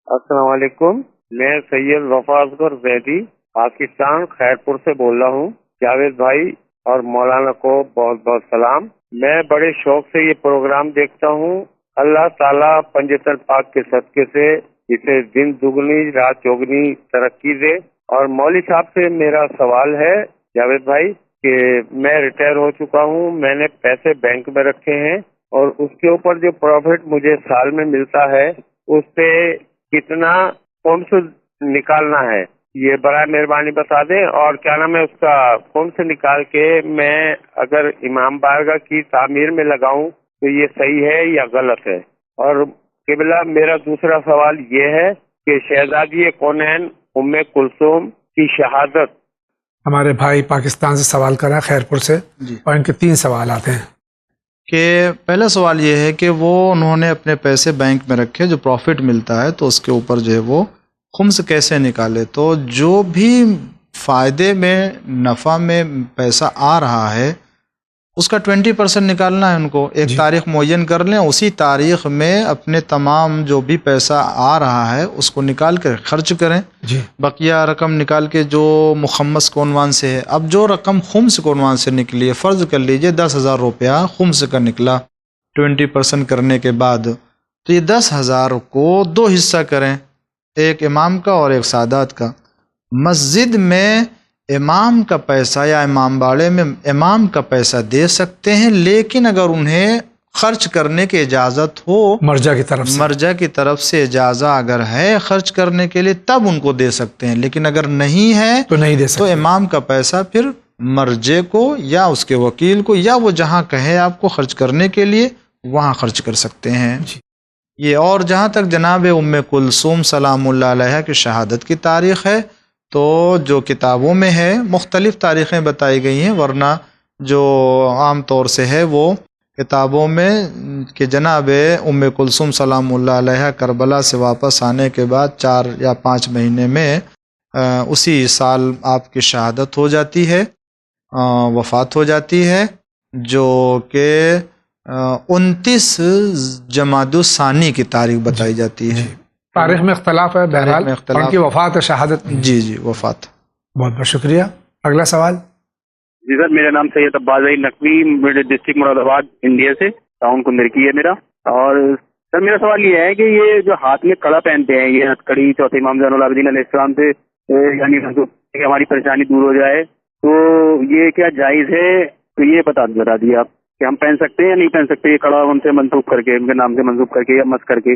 السلام علیکم، میں سید وفا اصغر زیدی پاکستان خیرپور سے بول رہا ہوں. جاوید بھائی اور مولانا کو بہت بہت سلام. میں بڑے شوق سے یہ پروگرام دیکھتا ہوں. اللہ تعالیٰ پنجتن پاک کے صدقے سے اسے دن دگنی رات چوگنی ترقی دے. اور مولوی صاحب سے میرا سوال ہے جاوید بھائی کہ میں ریٹائر ہو چکا ہوں، میں نے پیسے بینک میں رکھے ہیں اور اس کے اوپر جو پروفٹ مجھے سال میں ملتا ہے اس پہ کتنا خمس نکالنا ہے، یہ برائے مہربانی بتا دیں. اور کیا نام ہے اس کا خمس نکال کے میں اگر امام بارگاہ کی تعمیر میں لگاؤں تو یہ صحیح ہے یا غلط ہے؟ اور قبلہ میرا دوسرا سوال یہ ہے کہ شہزادی کونین ام کلثوم کی شہادت. ہمارے بھائی پاکستان سے سوال کر رہے ہیں خیرپور سے جی. اور ان کے 3 سوالات ہیں کہ پہلا سوال یہ ہے کہ وہ انہوں نے اپنے پیسے بینک میں رکھے، جو پروفٹ ملتا ہے تو اس کے اوپر جو ہے وہ خمس کیسے نکالے. تو جو بھی فائدے میں نفع میں پیسہ آ رہا ہے اس کا 20% نکالنا ہے ان کو. ایک تاریخ معین کر لیں، اسی تاریخ میں اپنے تمام جو بھی پیسہ آ رہا ہے اس کو نکال کر خرچ کریں جی. بقیہ رقم نکال کے جو مخمس کے عنوان سے ہے، اب جو رقم خمس کے عنوان سے نکلی ہے، فرض کر لیجئے 10,000 روپیہ خمس کا نکلا 20% کرنے کے بعد، تو یہ 10,000 کو 2 حصہ کریں، ایک امام کا اور ایک سادات کا. مسجد میں امام کا پیسہ یا امام باڑے میں امام کا پیسہ دے سکتے ہیں، لیکن اگر انہیں خرچ کرنے کی اجازت ہو مرجع کی طرف سے اجازت اگر ہے خرچ کرنے کے لیے تب ان کو دے سکتے ہیں، لیکن اگر نہیں ہے تو نہیں دے سکتے. تو امام کا پیسہ پھر مرجع کو یا اس کے وکیل کو یا وہ جہاں کہے آپ کو خرچ کرنے کے لیے وہاں خرچ کر سکتے ہیں جی. یہ اور جہاں تک جناب ام کلثوم سلام اللہ علیہ کی شہادت کی تاریخ ہے تو جو کتابوں میں ہے مختلف تاریخیں بتائی گئی ہیں، ورنہ جو عام طور سے ہے وہ کتابوں میں کہ جناب ام کلثوم سلام اللہ علیہ کربلا سے واپس آنے کے بعد 4 یا 5 مہینے میں اسی سال آپ کی شہادت ہو جاتی ہے، وفات ہو جاتی ہے، جو کہ 29 جمادی الثانی کی تاریخ بتائی جاتی ہے. تاریخ میں اختلاف ہے، بہرحال ان کی وفات و شہادت جی وفات. بہت بہت شکریہ. اگلا سوال. جی سر، میرا نام سید عباس علی نقوی، ڈسٹرکٹ مراد آباد انڈیا سے، ٹاؤن کندرکی ہے میرا. اور سر میرا سوال یہ ہے کہ یہ جو ہاتھ میں کڑا پہنتے ہیں، یہ ہتھ کڑی چوتھے امام زین العابدین علیہ السلام سے یعنی ہماری پریشانی دور ہو جائے، تو یہ کیا جائز ہے؟ تو یہ بتا دیجیے آپ کہ ہم پہن سکتے ہیں یا نہیں پہن سکتے یہ کڑا ان سے منسوخ کر کے، ان کے نام سے منسوخ کر کے یا مس کر کے؟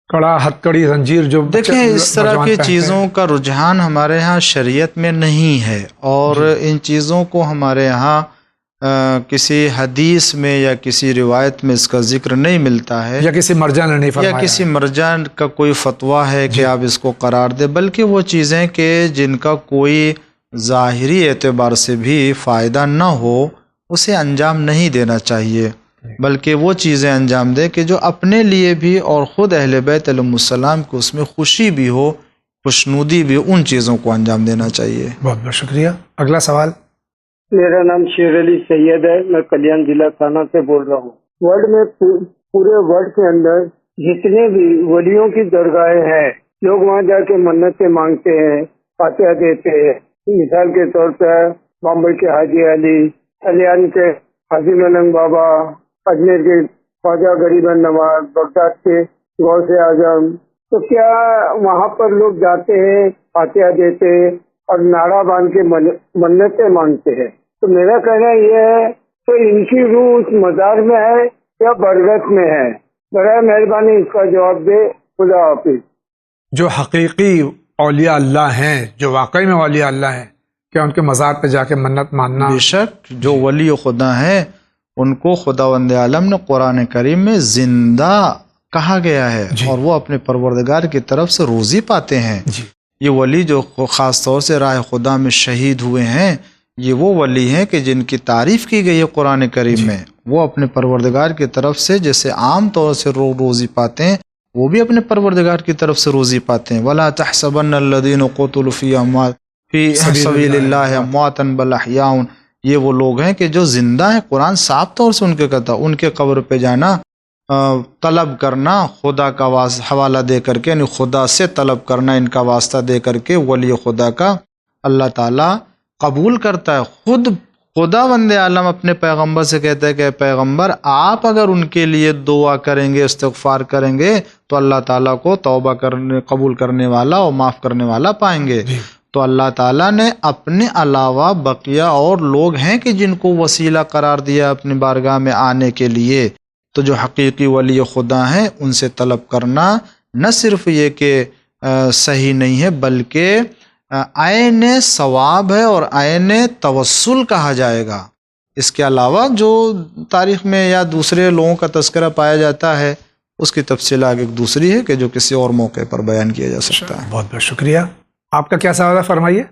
کڑا، ہتھ کڑی، زنجیر، جو دیکھیں اس طرح کی چیزوں کا رجحان ہمارے ہاں شریعت میں نہیں ہے، اور ان چیزوں کو ہمارے ہاں کسی حدیث میں یا کسی روایت میں اس کا ذکر نہیں ملتا ہے، یا کسی مرجع نے نہیں فرمایا، یا کسی مرجع کا کوئی فتویٰ ہے کہ آپ اس کو قرار دیں. بلکہ وہ چیزیں کہ جن کا کوئی ظاہری اعتبار سے بھی فائدہ نہ ہو اسے انجام نہیں دینا چاہیے، بلکہ وہ چیزیں انجام دے کہ جو اپنے لیے بھی اور خود اہل بیت علیہ السلام کو اس میں خوشی بھی ہو، خوشنودی بھی، ان چیزوں کو انجام دینا چاہیے. بہت بہت شکریہ. اگلا سوال. میرا نام شیر علی سید ہے، میں کلیان ضلع تھانہ سے بول رہا ہوں. ورلڈ میں پورے ورلڈ کے اندر جتنے بھی ولیوں کی درگاہیں ہیں، لوگ وہاں جا کے منتیں مانگتے ہیں، فاتحہ دیتے ہیں. مثال کے طور پر بامبئی کے حاجی علی، کلیان کے حاجی ملنگ بابا، اجمیر کے خواجہ غریب نواز، بغداد کے غوث اعظم. تو کیا وہاں پر لوگ جاتے ہیں، فاتحہ دیتے ہیں اور نعرہ باندھ کے منتیں مانگتے ہیں؟ تو میرا کہنا یہ ہے کہ ان کی روح اس مزار میں ہے یا برگت میں ہے؟ برائے مہربانی اس کا جواب دے. خدا حافظ. جو حقیقی اولیاء اللہ ہیں، جو واقعی میں اولیاء اللہ ہیں، کیا ان کے مزار پہ جا کے منت ماننا؟ بے شک جو ولی خدا ہیں ان کو خداوند عالم نے قرآن کریم میں زندہ کہا گیا ہے اور وہ اپنے پروردگار کی طرف سے روزی پاتے ہیں. یہ ولی جو خاص طور سے راہ خدا میں شہید ہوئے ہیں یہ وہ ولی ہیں کہ جن کی تعریف کی گئی ہے قرآن کریم میں. وہ اپنے پروردگار کی طرف سے جیسے عام طور سے روزی پاتے ہیں وہ بھی اپنے پروردگار کی طرف سے روزی پاتے ہیں. وَلَا تَحْسَبَنَّ الَّذِينَ قُتِلُوا فِي سَبِيلِ اللَّهِ أَمْوَاتًا بَلْ أَحْيَاءٌ. یہ وہ لوگ ہیں کہ جو زندہ ہیں. قرآن صاف طور سے ان کے کہتا ان کے قبر پہ جانا طلب کرنا خدا کا حوالہ دے کر کے یعنی خدا سے طلب کرنا ان کا واسطہ دے کر کے ولی خدا کا اللہ تعالیٰ قبول کرتا ہے. خود خدا بند عالم اپنے پیغمبر سے کہتا ہے کہ پیغمبر آپ اگر ان کے لیے دعا کریں گے استغفار کریں گے تو اللہ تعالیٰ کو توبہ کرنے قبول کرنے والا اور معاف کرنے والا پائیں گے. تو اللہ تعالیٰ نے اپنے علاوہ بقیہ اور لوگ ہیں کہ جن کو وسیلہ قرار دیا اپنی بارگاہ میں آنے کے لیے. تو جو حقیقی ولی خدا ہیں ان سے طلب کرنا نہ صرف یہ کہ صحیح نہیں ہے بلکہ عین ثواب ہے اور عین توسل کہا جائے گا. اس کے علاوہ جو تاریخ میں یا دوسرے لوگوں کا تذکرہ پایا جاتا ہے اس کی تفصیل آگے ایک دوسری ہے کہ جو کسی اور موقع پر بیان کیا جا سکتا ہے. بہت بہت شکریہ. آپ کا کیا سوال ہے فرمائیے.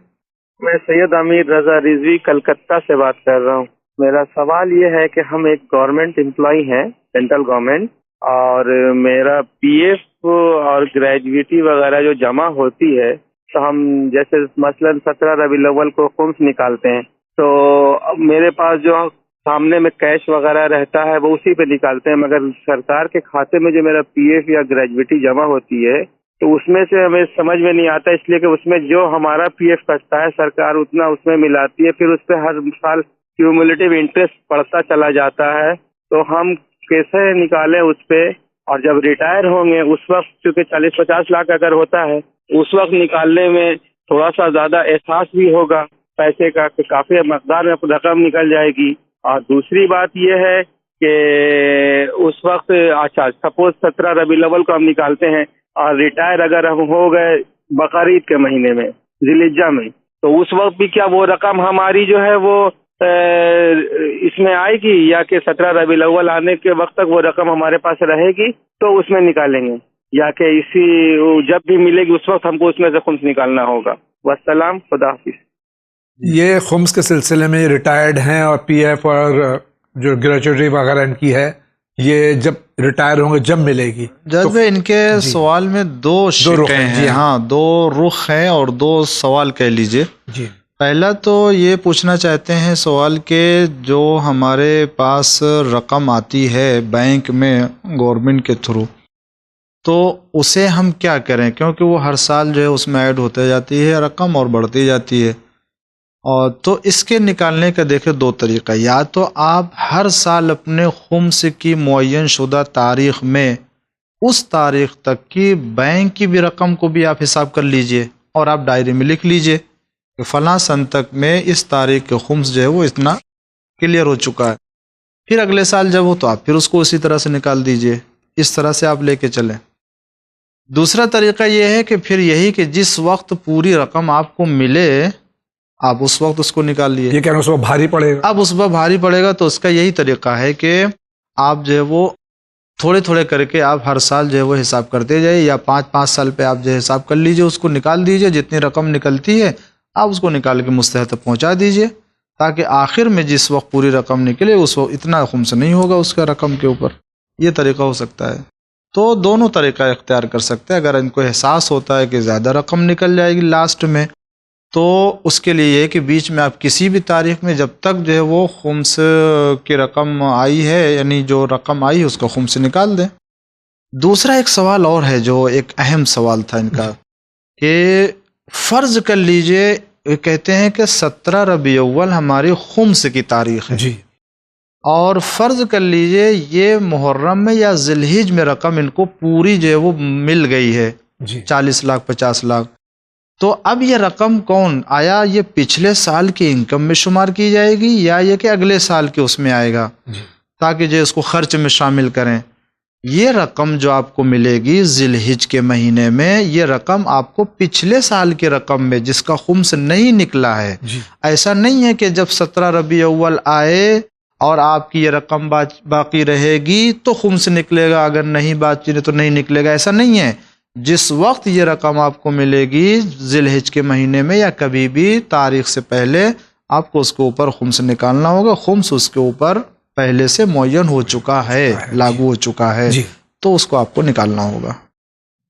میں سید امیر رضا رضوی کلکتہ سے بات کر رہا ہوں. میرا سوال یہ ہے کہ ہم ایک گورنمنٹ امپلائی ہیں سینٹرل گورنمنٹ اور میرا پی ایف اور گریجویٹی وغیرہ جو جمع ہوتی ہے تو ہم جیسے مثلا 17 ربیع الاول کو خمس نکالتے ہیں تو میرے پاس جو سامنے میں کیش وغیرہ رہتا ہے وہ اسی پہ نکالتے ہیں مگر سرکار کے کھاتے میں جو میرا پی ایف یا گریجویٹی جمع ہوتی ہے تو اس میں سے ہمیں سمجھ میں نہیں آتا اس لیے کہ اس میں جو ہمارا پی ایف کٹتا ہے سرکار اتنا اس میں ملاتی ہے پھر اس پہ ہر سال کیومولیٹو انٹرسٹ بڑھتا چلا جاتا ہے. تو ہم کیسے نکالیں اس پہ اور جب ریٹائر ہوں گے اس وقت چونکہ 40-50 لاکھ اگر ہوتا ہے اس وقت نکالنے میں تھوڑا سا زیادہ احساس بھی ہوگا پیسے کا کہ کافی مقدار میں رقم نکل جائے گی. اور دوسری بات یہ ہے کہ اس وقت اچھا سپوز 17 ربیع الاول کو ہم نکالتے ہیں اور ریٹائر اگر ہم ہو گئے بقرعید کے مہینے میں ذی الحجہ میں تو اس وقت بھی کیا وہ رقم ہماری جو ہے وہ اس میں آئے گی یا کہ 17 ربیع الاول آنے کے وقت تک وہ رقم ہمارے پاس رہے گی تو اس میں نکالیں گے یا کہ اسی جب بھی ملے گی اس وقت ہم کو اس میں سے خمس نکالنا ہوگا. والسلام، خدا حافظ. یہ خمس کے سلسلے میں ریٹائرڈ ہیں اور پی ایف اور جو گریجویٹی وغیرہ ان کی ہے یہ جب ریٹائر ہوں گے جب ملے گی. جج بھائی ان کے سوال میں دو شقیں ہیں. ہاں دو رخ ہیں اور دو سوال کہہ لیجئے. جی پہلا تو یہ پوچھنا چاہتے ہیں سوال کہ جو ہمارے پاس رقم آتی ہے بینک میں گورنمنٹ کے تھرو تو اسے ہم کیا کریں کیونکہ وہ ہر سال جو ہے اس میں ایڈ ہوتے جاتی ہے رقم اور بڑھتی جاتی ہے. اور تو اس کے نکالنے کا دیکھیں دو طریقہ. یا تو آپ ہر سال اپنے خمس کی معین شدہ تاریخ میں اس تاریخ تک کی بینک کی بھی رقم کو بھی آپ حساب کر لیجئے اور آپ ڈائری میں لکھ لیجئے کہ فلاں سن تک میں اس تاریخ کے خمس جو ہے وہ اتنا کلیئر ہو چکا ہے. پھر اگلے سال جب ہو تو آپ پھر اس کو اسی طرح سے نکال دیجئے. اس طرح سے آپ لے کے چلیں. دوسرا طریقہ یہ ہے کہ پھر یہی کہ جس وقت پوری رقم آپ کو ملے آپ اس وقت اس کو نکال لیے. یہ کہنا اس وقت بھاری پڑے گا. اب اس وقت بھاری پڑے گا تو اس کا یہی طریقہ ہے کہ آپ جو ہے وہ تھوڑے تھوڑے کر کے آپ ہر سال جو ہے وہ حساب کرتے جائیں یا 5-5 سال پہ آپ جو ہے حساب کر لیجئے اس کو نکال دیجئے. جتنی رقم نکلتی ہے آپ اس کو نکال کے مستحق تک پہنچا دیجئے تاکہ آخر میں جس وقت پوری رقم نکلے اس وقت اتنا خمس نہیں ہوگا اس کا رقم کے اوپر. یہ طریقہ ہو سکتا ہے. تو دونوں طریقہ اختیار کر سکتے ہیں. اگر ان کو احساس ہوتا ہے کہ زیادہ رقم نکل جائے گی لاسٹ میں تو اس کے لیے یہ کہ بیچ میں آپ کسی بھی تاریخ میں جب تک جو ہے وہ خمس کی رقم آئی ہے یعنی جو رقم آئی ہے اس کا خمس نکال دیں. دوسرا ایک سوال اور ہے جو ایک اہم سوال تھا ان کا کہ فرض کر لیجئے کہتے ہیں کہ 17 ربیع الاول ہماری خمس کی تاریخ ہے جی اور فرض کر لیجئے یہ محرم میں یا ذی الحجہ میں رقم ان کو پوری جو ہے وہ مل گئی ہے جی 40 لاکھ 50 لاکھ. تو اب یہ رقم کون آیا یہ پچھلے سال کی انکم میں شمار کی جائے گی یا یہ کہ اگلے سال کے اس میں آئے گا جی تاکہ جو اس کو خرچ میں شامل کریں. یہ رقم جو آپ کو ملے گی ذی الحج کے مہینے میں، یہ رقم آپ کو پچھلے سال کی رقم میں جس کا خمس نہیں نکلا ہے، ایسا نہیں ہے کہ جب 17 ربیع اول آئے اور آپ کی یہ رقم باقی رہے گی تو خمس نکلے گا، اگر نہیں باقی تو نہیں نکلے گا، ایسا نہیں ہے۔ جس وقت یہ رقم آپ کو ملے گی ذی الحج کے مہینے میں یا کبھی بھی تاریخ سے پہلے، آپ کو اس کے اوپر خمس نکالنا ہوگا۔ خمس اس کے اوپر پہلے سے معین ہو چکا ہے، لاگو ہو چکا ہے، تو اس کو آپ کو نکالنا ہوگا۔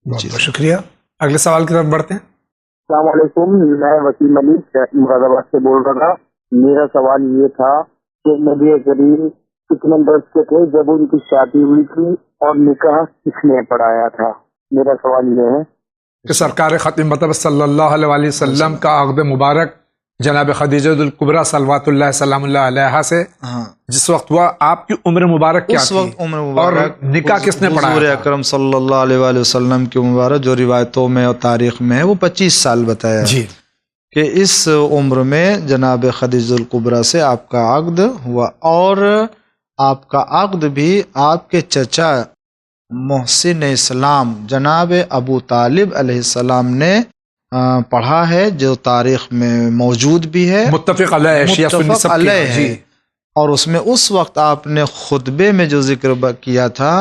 بہت بہت شکریہ۔ اگلے سوال کی طرف بڑھتے ہیں۔ السلام علیکم، میں وسیم علی مراد آباد سے بول رہا تھا۔ میرا سوال یہ تھا کہ نبی کریم کتنے برس کے تھے جب ان کی شادی ہوئی تھی اور نکاح کس نے پڑھایا تھا؟ میرا سوال یہ ہے کہ سرکار ختم مطلب صلی اللہ علیہ وسلم کا عقد مبارک جناب خدیجہ الکبریٰ صلوات اللہ سلام اللہ علیہا سے جس وقت ہوا، آپ کی عمر مبارک کیا اس وقت تھی عمر مبارک اور نکاح کس نے پڑھایا حضور تھا؟ اکرم صلی اللہ علیہ وآلہ وسلم کی مبارک جو روایتوں میں اور تاریخ میں ہے وہ 25 سال بتایا جی کہ اس عمر میں جناب خدیجہ الکبریٰ سے آپ کا عقد ہوا، اور آپ کا عقد بھی آپ کے چچا محسن اسلام جناب ابو طالب علیہ السلام نے پڑھا ہے، جو تاریخ میں موجود بھی ہے، متفق علیہ شیعہ سنی متفق سب کی علیہ ہے۔ ہے۔ اور اس میں اس وقت آپ نے خطبے میں جو ذکر کیا تھا،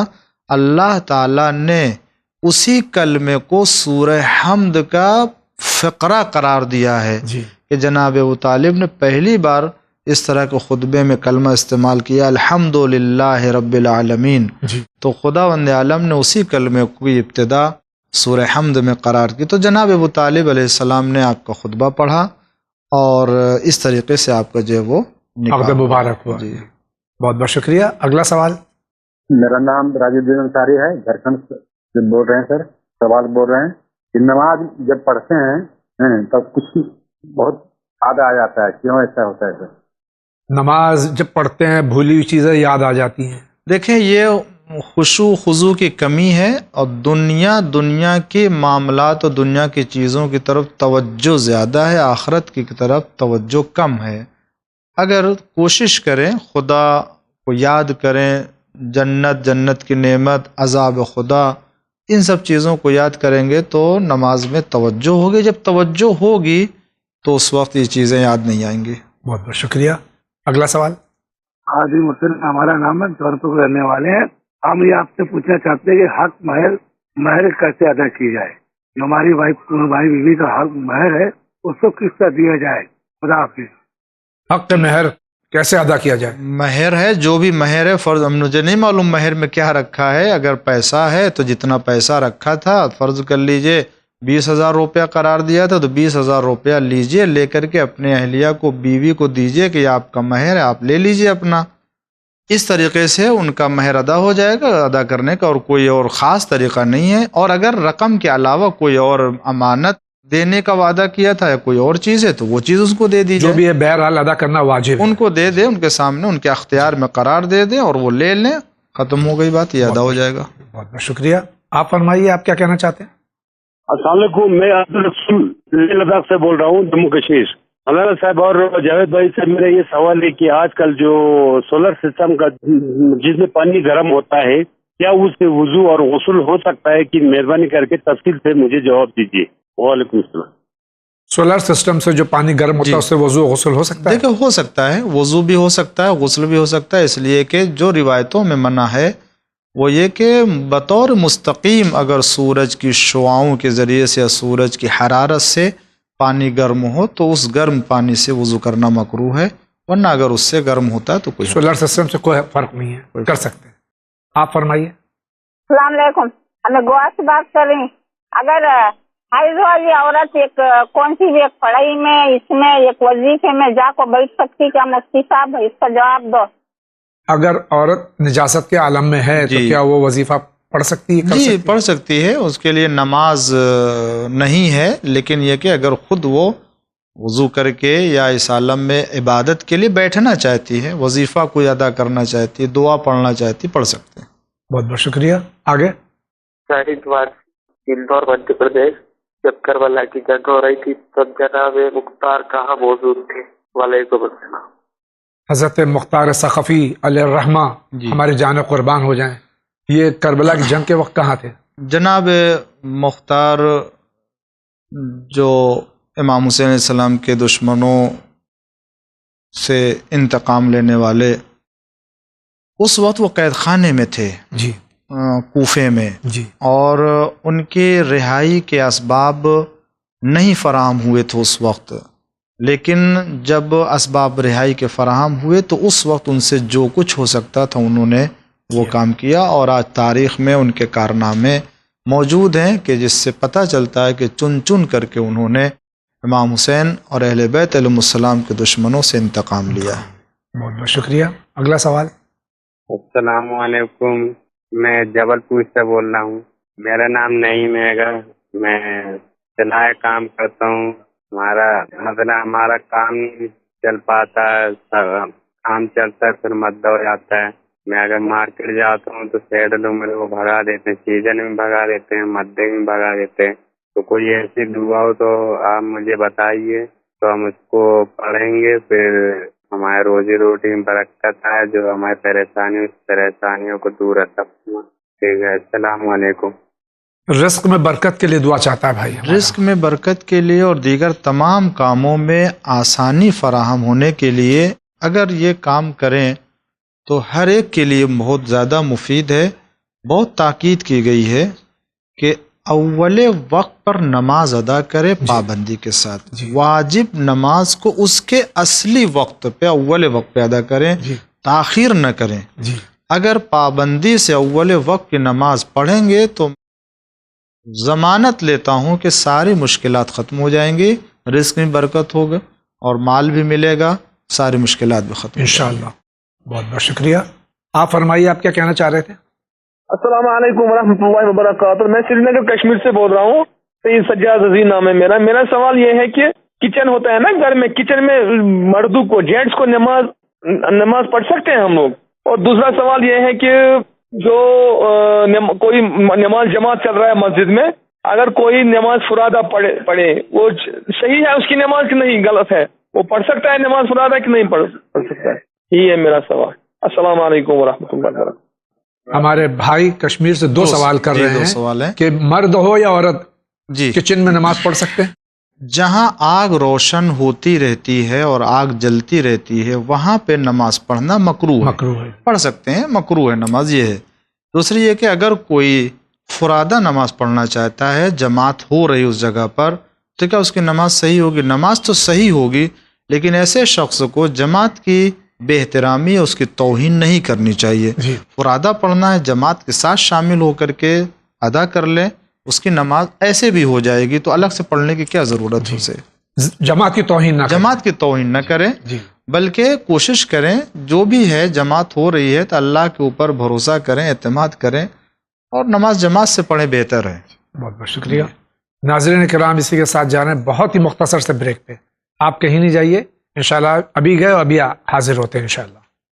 اللہ تعالیٰ نے اسی کلمے کو سورہ حمد کا فقرہ قرار دیا ہے کہ جناب ابو طالب نے پہلی بار اس طرح کے خطبے میں کلمہ استعمال کیا، الحمدللہ رب العالمین۔ تو خداوند عالم نے اسی کلمے کی ابتدا سورہ حمد میں قرار کی۔ تو جناب ابو طالب علیہ السلام نے آپ کا خطبہ پڑھا اور اس طریقے سے آپ کا جو ہے وہ عقد مبارک ہوا۔ بہت بہت شکریہ۔ اگلا سوال۔ میرا نام راج الدین انصاری ہے، جھارکھنڈ سے بول رہے ہیں سر۔ سوال بول رہے ہیں کہ نماز جب پڑھتے ہیں تب کچھ بہت یاد آ جاتا ہے، کیوں ایسا ہوتا ہے سر؟ نماز جب پڑھتے ہیں بھولی ہوئی چیزیں یاد آ جاتی ہیں۔ دیکھیں یہ خشوع خضوع کی کمی ہے، اور دنیا کے معاملات اور دنیا کی چیزوں کی طرف توجہ زیادہ ہے، آخرت کی طرف توجہ کم ہے۔ اگر کوشش کریں خدا کو یاد کریں، جنت کی نعمت، عذاب خدا، ان سب چیزوں کو یاد کریں گے تو نماز میں توجہ ہوگی۔ جب توجہ ہوگی تو اس وقت یہ چیزیں یاد نہیں آئیں گی۔ بہت بہت شکریہ۔ اگلا سوال۔ حاجی مسلم ہمارا نام ہے، جونپور کے رہنے والے ہیں۔ ہم یہ آپ سے پوچھنا چاہتے ہیں کہ حق مہر کیسے ادا کی جائے؟ جو ہماری بھائی بیوی کا حق مہر ہے اس کو کس طرح دیا جائے؟ خدا حافظ۔ حق مہر کیسے ادا کیا جائے؟ مہر ہے، جو بھی مہر ہے، فرض مجھے نہیں معلوم مہر میں کیا رکھا ہے۔ اگر پیسہ ہے تو جتنا پیسہ رکھا تھا، فرض کر لیجئے 20,000 روپیہ قرار دیا تھا تو 20,000 روپیہ لیجئے، لے کر کے اپنے اہلیہ کو، بیوی کو دیجئے کہ یہ آپ کا مہر ہے، آپ لے لیجئے اپنا۔ اس طریقے سے ان کا مہر ادا ہو جائے گا، ادا کرنے کا اور کوئی اور خاص طریقہ نہیں ہے۔ اور اگر رقم کے علاوہ کوئی اور امانت دینے کا وعدہ کیا تھا یا کوئی اور چیز ہے تو وہ چیز اس کو دے دیجیے، جو بھی ہے بہرحال ادا کرنا واجب ہے، ان کو دے دیں، ان کے سامنے ان کے اختیار میں قرار دے دیں اور وہ لے لیں، ختم ہو گئی بات، یہ ادا ہو جائے گا۔ بہت بہت شکریہ۔ آپ فرمائیے، آپ کیا کہنا چاہتے ہیں؟ السلام علیکم، میں عبدالرسول لداخ سے بول رہا ہوں، جموں کشمیر۔ مولانا صاحب اور جاوید بھائی سے میرا یہ سوال ہے کہ آج کل جو سولر سسٹم کا جس میں پانی گرم ہوتا ہے، کیا اس سے وضو اور غسل ہو سکتا ہے؟ کہ مہربانی کر کے تفصیل سے مجھے جواب دیجیے۔ وعلیکم السلام۔ سولر سسٹم سے جو پانی گرم ہوتا ہے اس سے وضو غسل ہو سکتا ہے؟ دیکھیں ہو سکتا ہے، وضو بھی ہو سکتا ہے، غسل بھی ہو سکتا ہے، اس لیے کہ جو روایتوں میں منع ہے وہ یہ کہ بطور مستقیم اگر سورج کی شعاؤں کے ذریعے سے یا سورج کی حرارت سے پانی گرم ہو تو اس گرم پانی سے وضو کرنا مکروہ ہے، ورنہ اگر اس سے گرم ہوتا ہے تو کوئی سولر سسٹم سے کوئی فرق نہیں ہے، کر سکتے ہیں۔ آپ فرمائیے۔ السلام علیکم، ہمیں گوا سے بات کر رہی ہیں۔ اگر حیض والی عورت ایک کون سی بھی ایک پڑھائی میں، اس میں ایک وظیفے میں جا کو بیٹھ سکتی کیا مفتی صاحب؟ اس کا جواب دو۔ اگر عورت نجاست کے عالم میں ہے تو کیا وہ وظیفہ پڑھ سکتی ہے؟ جی پڑھ سکتی ہے، اس کے لیے نماز نہیں ہے، لیکن یہ کہ اگر خود وہ وضو کر کے یا اس عالم میں عبادت کے لیے بیٹھنا چاہتی ہے، وظیفہ کوئی ادا کرنا چاہتی ہے، دعا پڑھنا چاہتی ہے، پڑھ سکتے ہیں۔ بہت بہت شکریہ۔ آگے۔ شاہد واد اندور مدھیہ پردیش۔ جب کربلا کی جنگ ہو رہی تھی تب جناب مختار کہاں موجود تھے؟ وعلیکم السلام۔ حضرت مختار ثقفی علیہ الرحمہ ہماری جان قربان ہو جائیں، یہ کربلا کی جنگ کے وقت کہاں تھے؟ جناب مختار جو امام حسین علیہ السلام کے دشمنوں سے انتقام لینے والے، اس وقت وہ قید خانے میں تھے جی کوفے میں جی، اور ان کے رہائی کے اسباب نہیں فراہم ہوئے تھے اس وقت، لیکن جب اسباب رہائی کے فراہم ہوئے تو اس وقت ان سے جو کچھ ہو سکتا تھا انہوں نے وہ کام کیا، اور آج تاریخ میں ان کے کارنامے موجود ہیں کہ جس سے پتہ چلتا ہے کہ چن چن کر کے انہوں نے امام حسین اور اہل بیت علیہ السلام کے دشمنوں سے انتقام لیا۔ بہت بہت شکریہ۔ اگلا سوال۔ السلام علیکم، میں جبل پور سے بول رہا ہوں، میرا نام نعیم ہے گا، میں سلائی کام کرتا ہوں، ہمارا کام نہیں چل پاتا ہے، کام چلتا ہے پھر مدہ ہو جاتا ہے، میں اگر مارکیٹ جاتا ہوں تو سیڈ لوگ میرے کو بھگا دیتے ہیں، سیزن میں بھگا دیتے ہیں، مدے میں بھگا دیتے ہیں، تو کوئی ایسی دعا ہو تو آپ مجھے بتائیے تو ہم اس کو پڑھیں گے، پھر ہمارے روزی روٹی میں برکت ہے، جو ہماری پریشانیوں کو دور رکھتا ہے۔ ٹھیک ہے، السلام علیکم۔ رزق میں برکت کے لیے دعا چاہتا ہے بھائی، رزق میں برکت کے لیے اور دیگر تمام کاموں میں آسانی فراہم ہونے کے لیے اگر یہ کام کریں تو ہر ایک کے لیے بہت زیادہ مفید ہے۔ بہت تاکید کی گئی ہے کہ اول وقت پر نماز ادا کرے پابندی کے ساتھ، واجب نماز کو اس کے اصلی وقت پہ اول وقت پہ ادا کریں، تاخیر نہ کریں۔ اگر پابندی سے اول وقت کی نماز پڑھیں گے تو ضمانت لیتا ہوں کہ ساری مشکلات ختم ہو جائیں گی، رزق میں برکت ہوگا اور مال بھی ملے گا، ساری مشکلات بھی ختم انشاءاللہ۔ بہت بہت شکریہ۔ آپ فرمائیے، آپ کیا کہنا چاہ رہے تھے؟ السلام علیکم ورحمۃ اللہ وبرکاتہ، میں سری نگر کشمیر سے بول رہا ہوں، سید سجاد عزیز نام ہے میرا سوال یہ ہے کہ کچن ہوتا ہے نا گھر میں، کچن میں مردوں کو، جینٹس کو نماز پڑھ سکتے ہیں ہم لوگ؟ اور دوسرا سوال یہ ہے کہ جو کوئی نماز جماعت چل رہا ہے مسجد میں، اگر کوئی نماز فرادہ پڑھے وہ صحیح ہے اس کی نماز کہ نہیں غلط ہے؟ وہ پڑھ سکتا ہے نماز فرادہ کہ نہیں پڑھ سکتا ہے؟ یہ ہے میرا سوال۔ السلام علیکم ورحمۃ اللہ وبرکاتہ۔ ہمارے بھائی کشمیر سے دو سوال کر رہے ہیں کہ مرد ہو یا عورت کچن میں نماز پڑھ سکتے ہیں؟ جہاں آگ روشن ہوتی رہتی ہے اور آگ جلتی رہتی ہے وہاں پہ نماز پڑھنا مکروہ ہے، پڑھ سکتے ہیں، مکروہ ہے نماز یہ ہے۔ دوسری یہ کہ اگر کوئی فرادہ نماز پڑھنا چاہتا ہے، جماعت ہو رہی اس جگہ پر، تو کیا اس کی نماز صحیح ہوگی؟ نماز تو صحیح ہوگی، لیکن ایسے شخص کو جماعت کی بے احترامی اس کی توہین نہیں کرنی چاہیے۔ فرادہ پڑھنا ہے، جماعت کے ساتھ شامل ہو کر کے ادا کر لیں، اس کی نماز ایسے بھی ہو جائے گی، تو الگ سے پڑھنے کی کیا ضرورت ہے اسے؟ جماعت کی توہین نہ کریں، بلکہ کوشش کریں جو بھی ہے، جماعت ہو رہی ہے تو اللہ کے اوپر بھروسہ کریں، اعتماد کریں اور نماز جماعت سے پڑھیں، بہتر ہے۔ بہت بہت شکریہ۔ ناظرین کرام، اسی کے ساتھ جا رہے ہیں بہت ہی مختصر سے بریک پہ، آپ کہیں نہیں جائیے، انشاءاللہ ابھی گئے ابھی حاضر ہوتے ہیں انشاءاللہ۔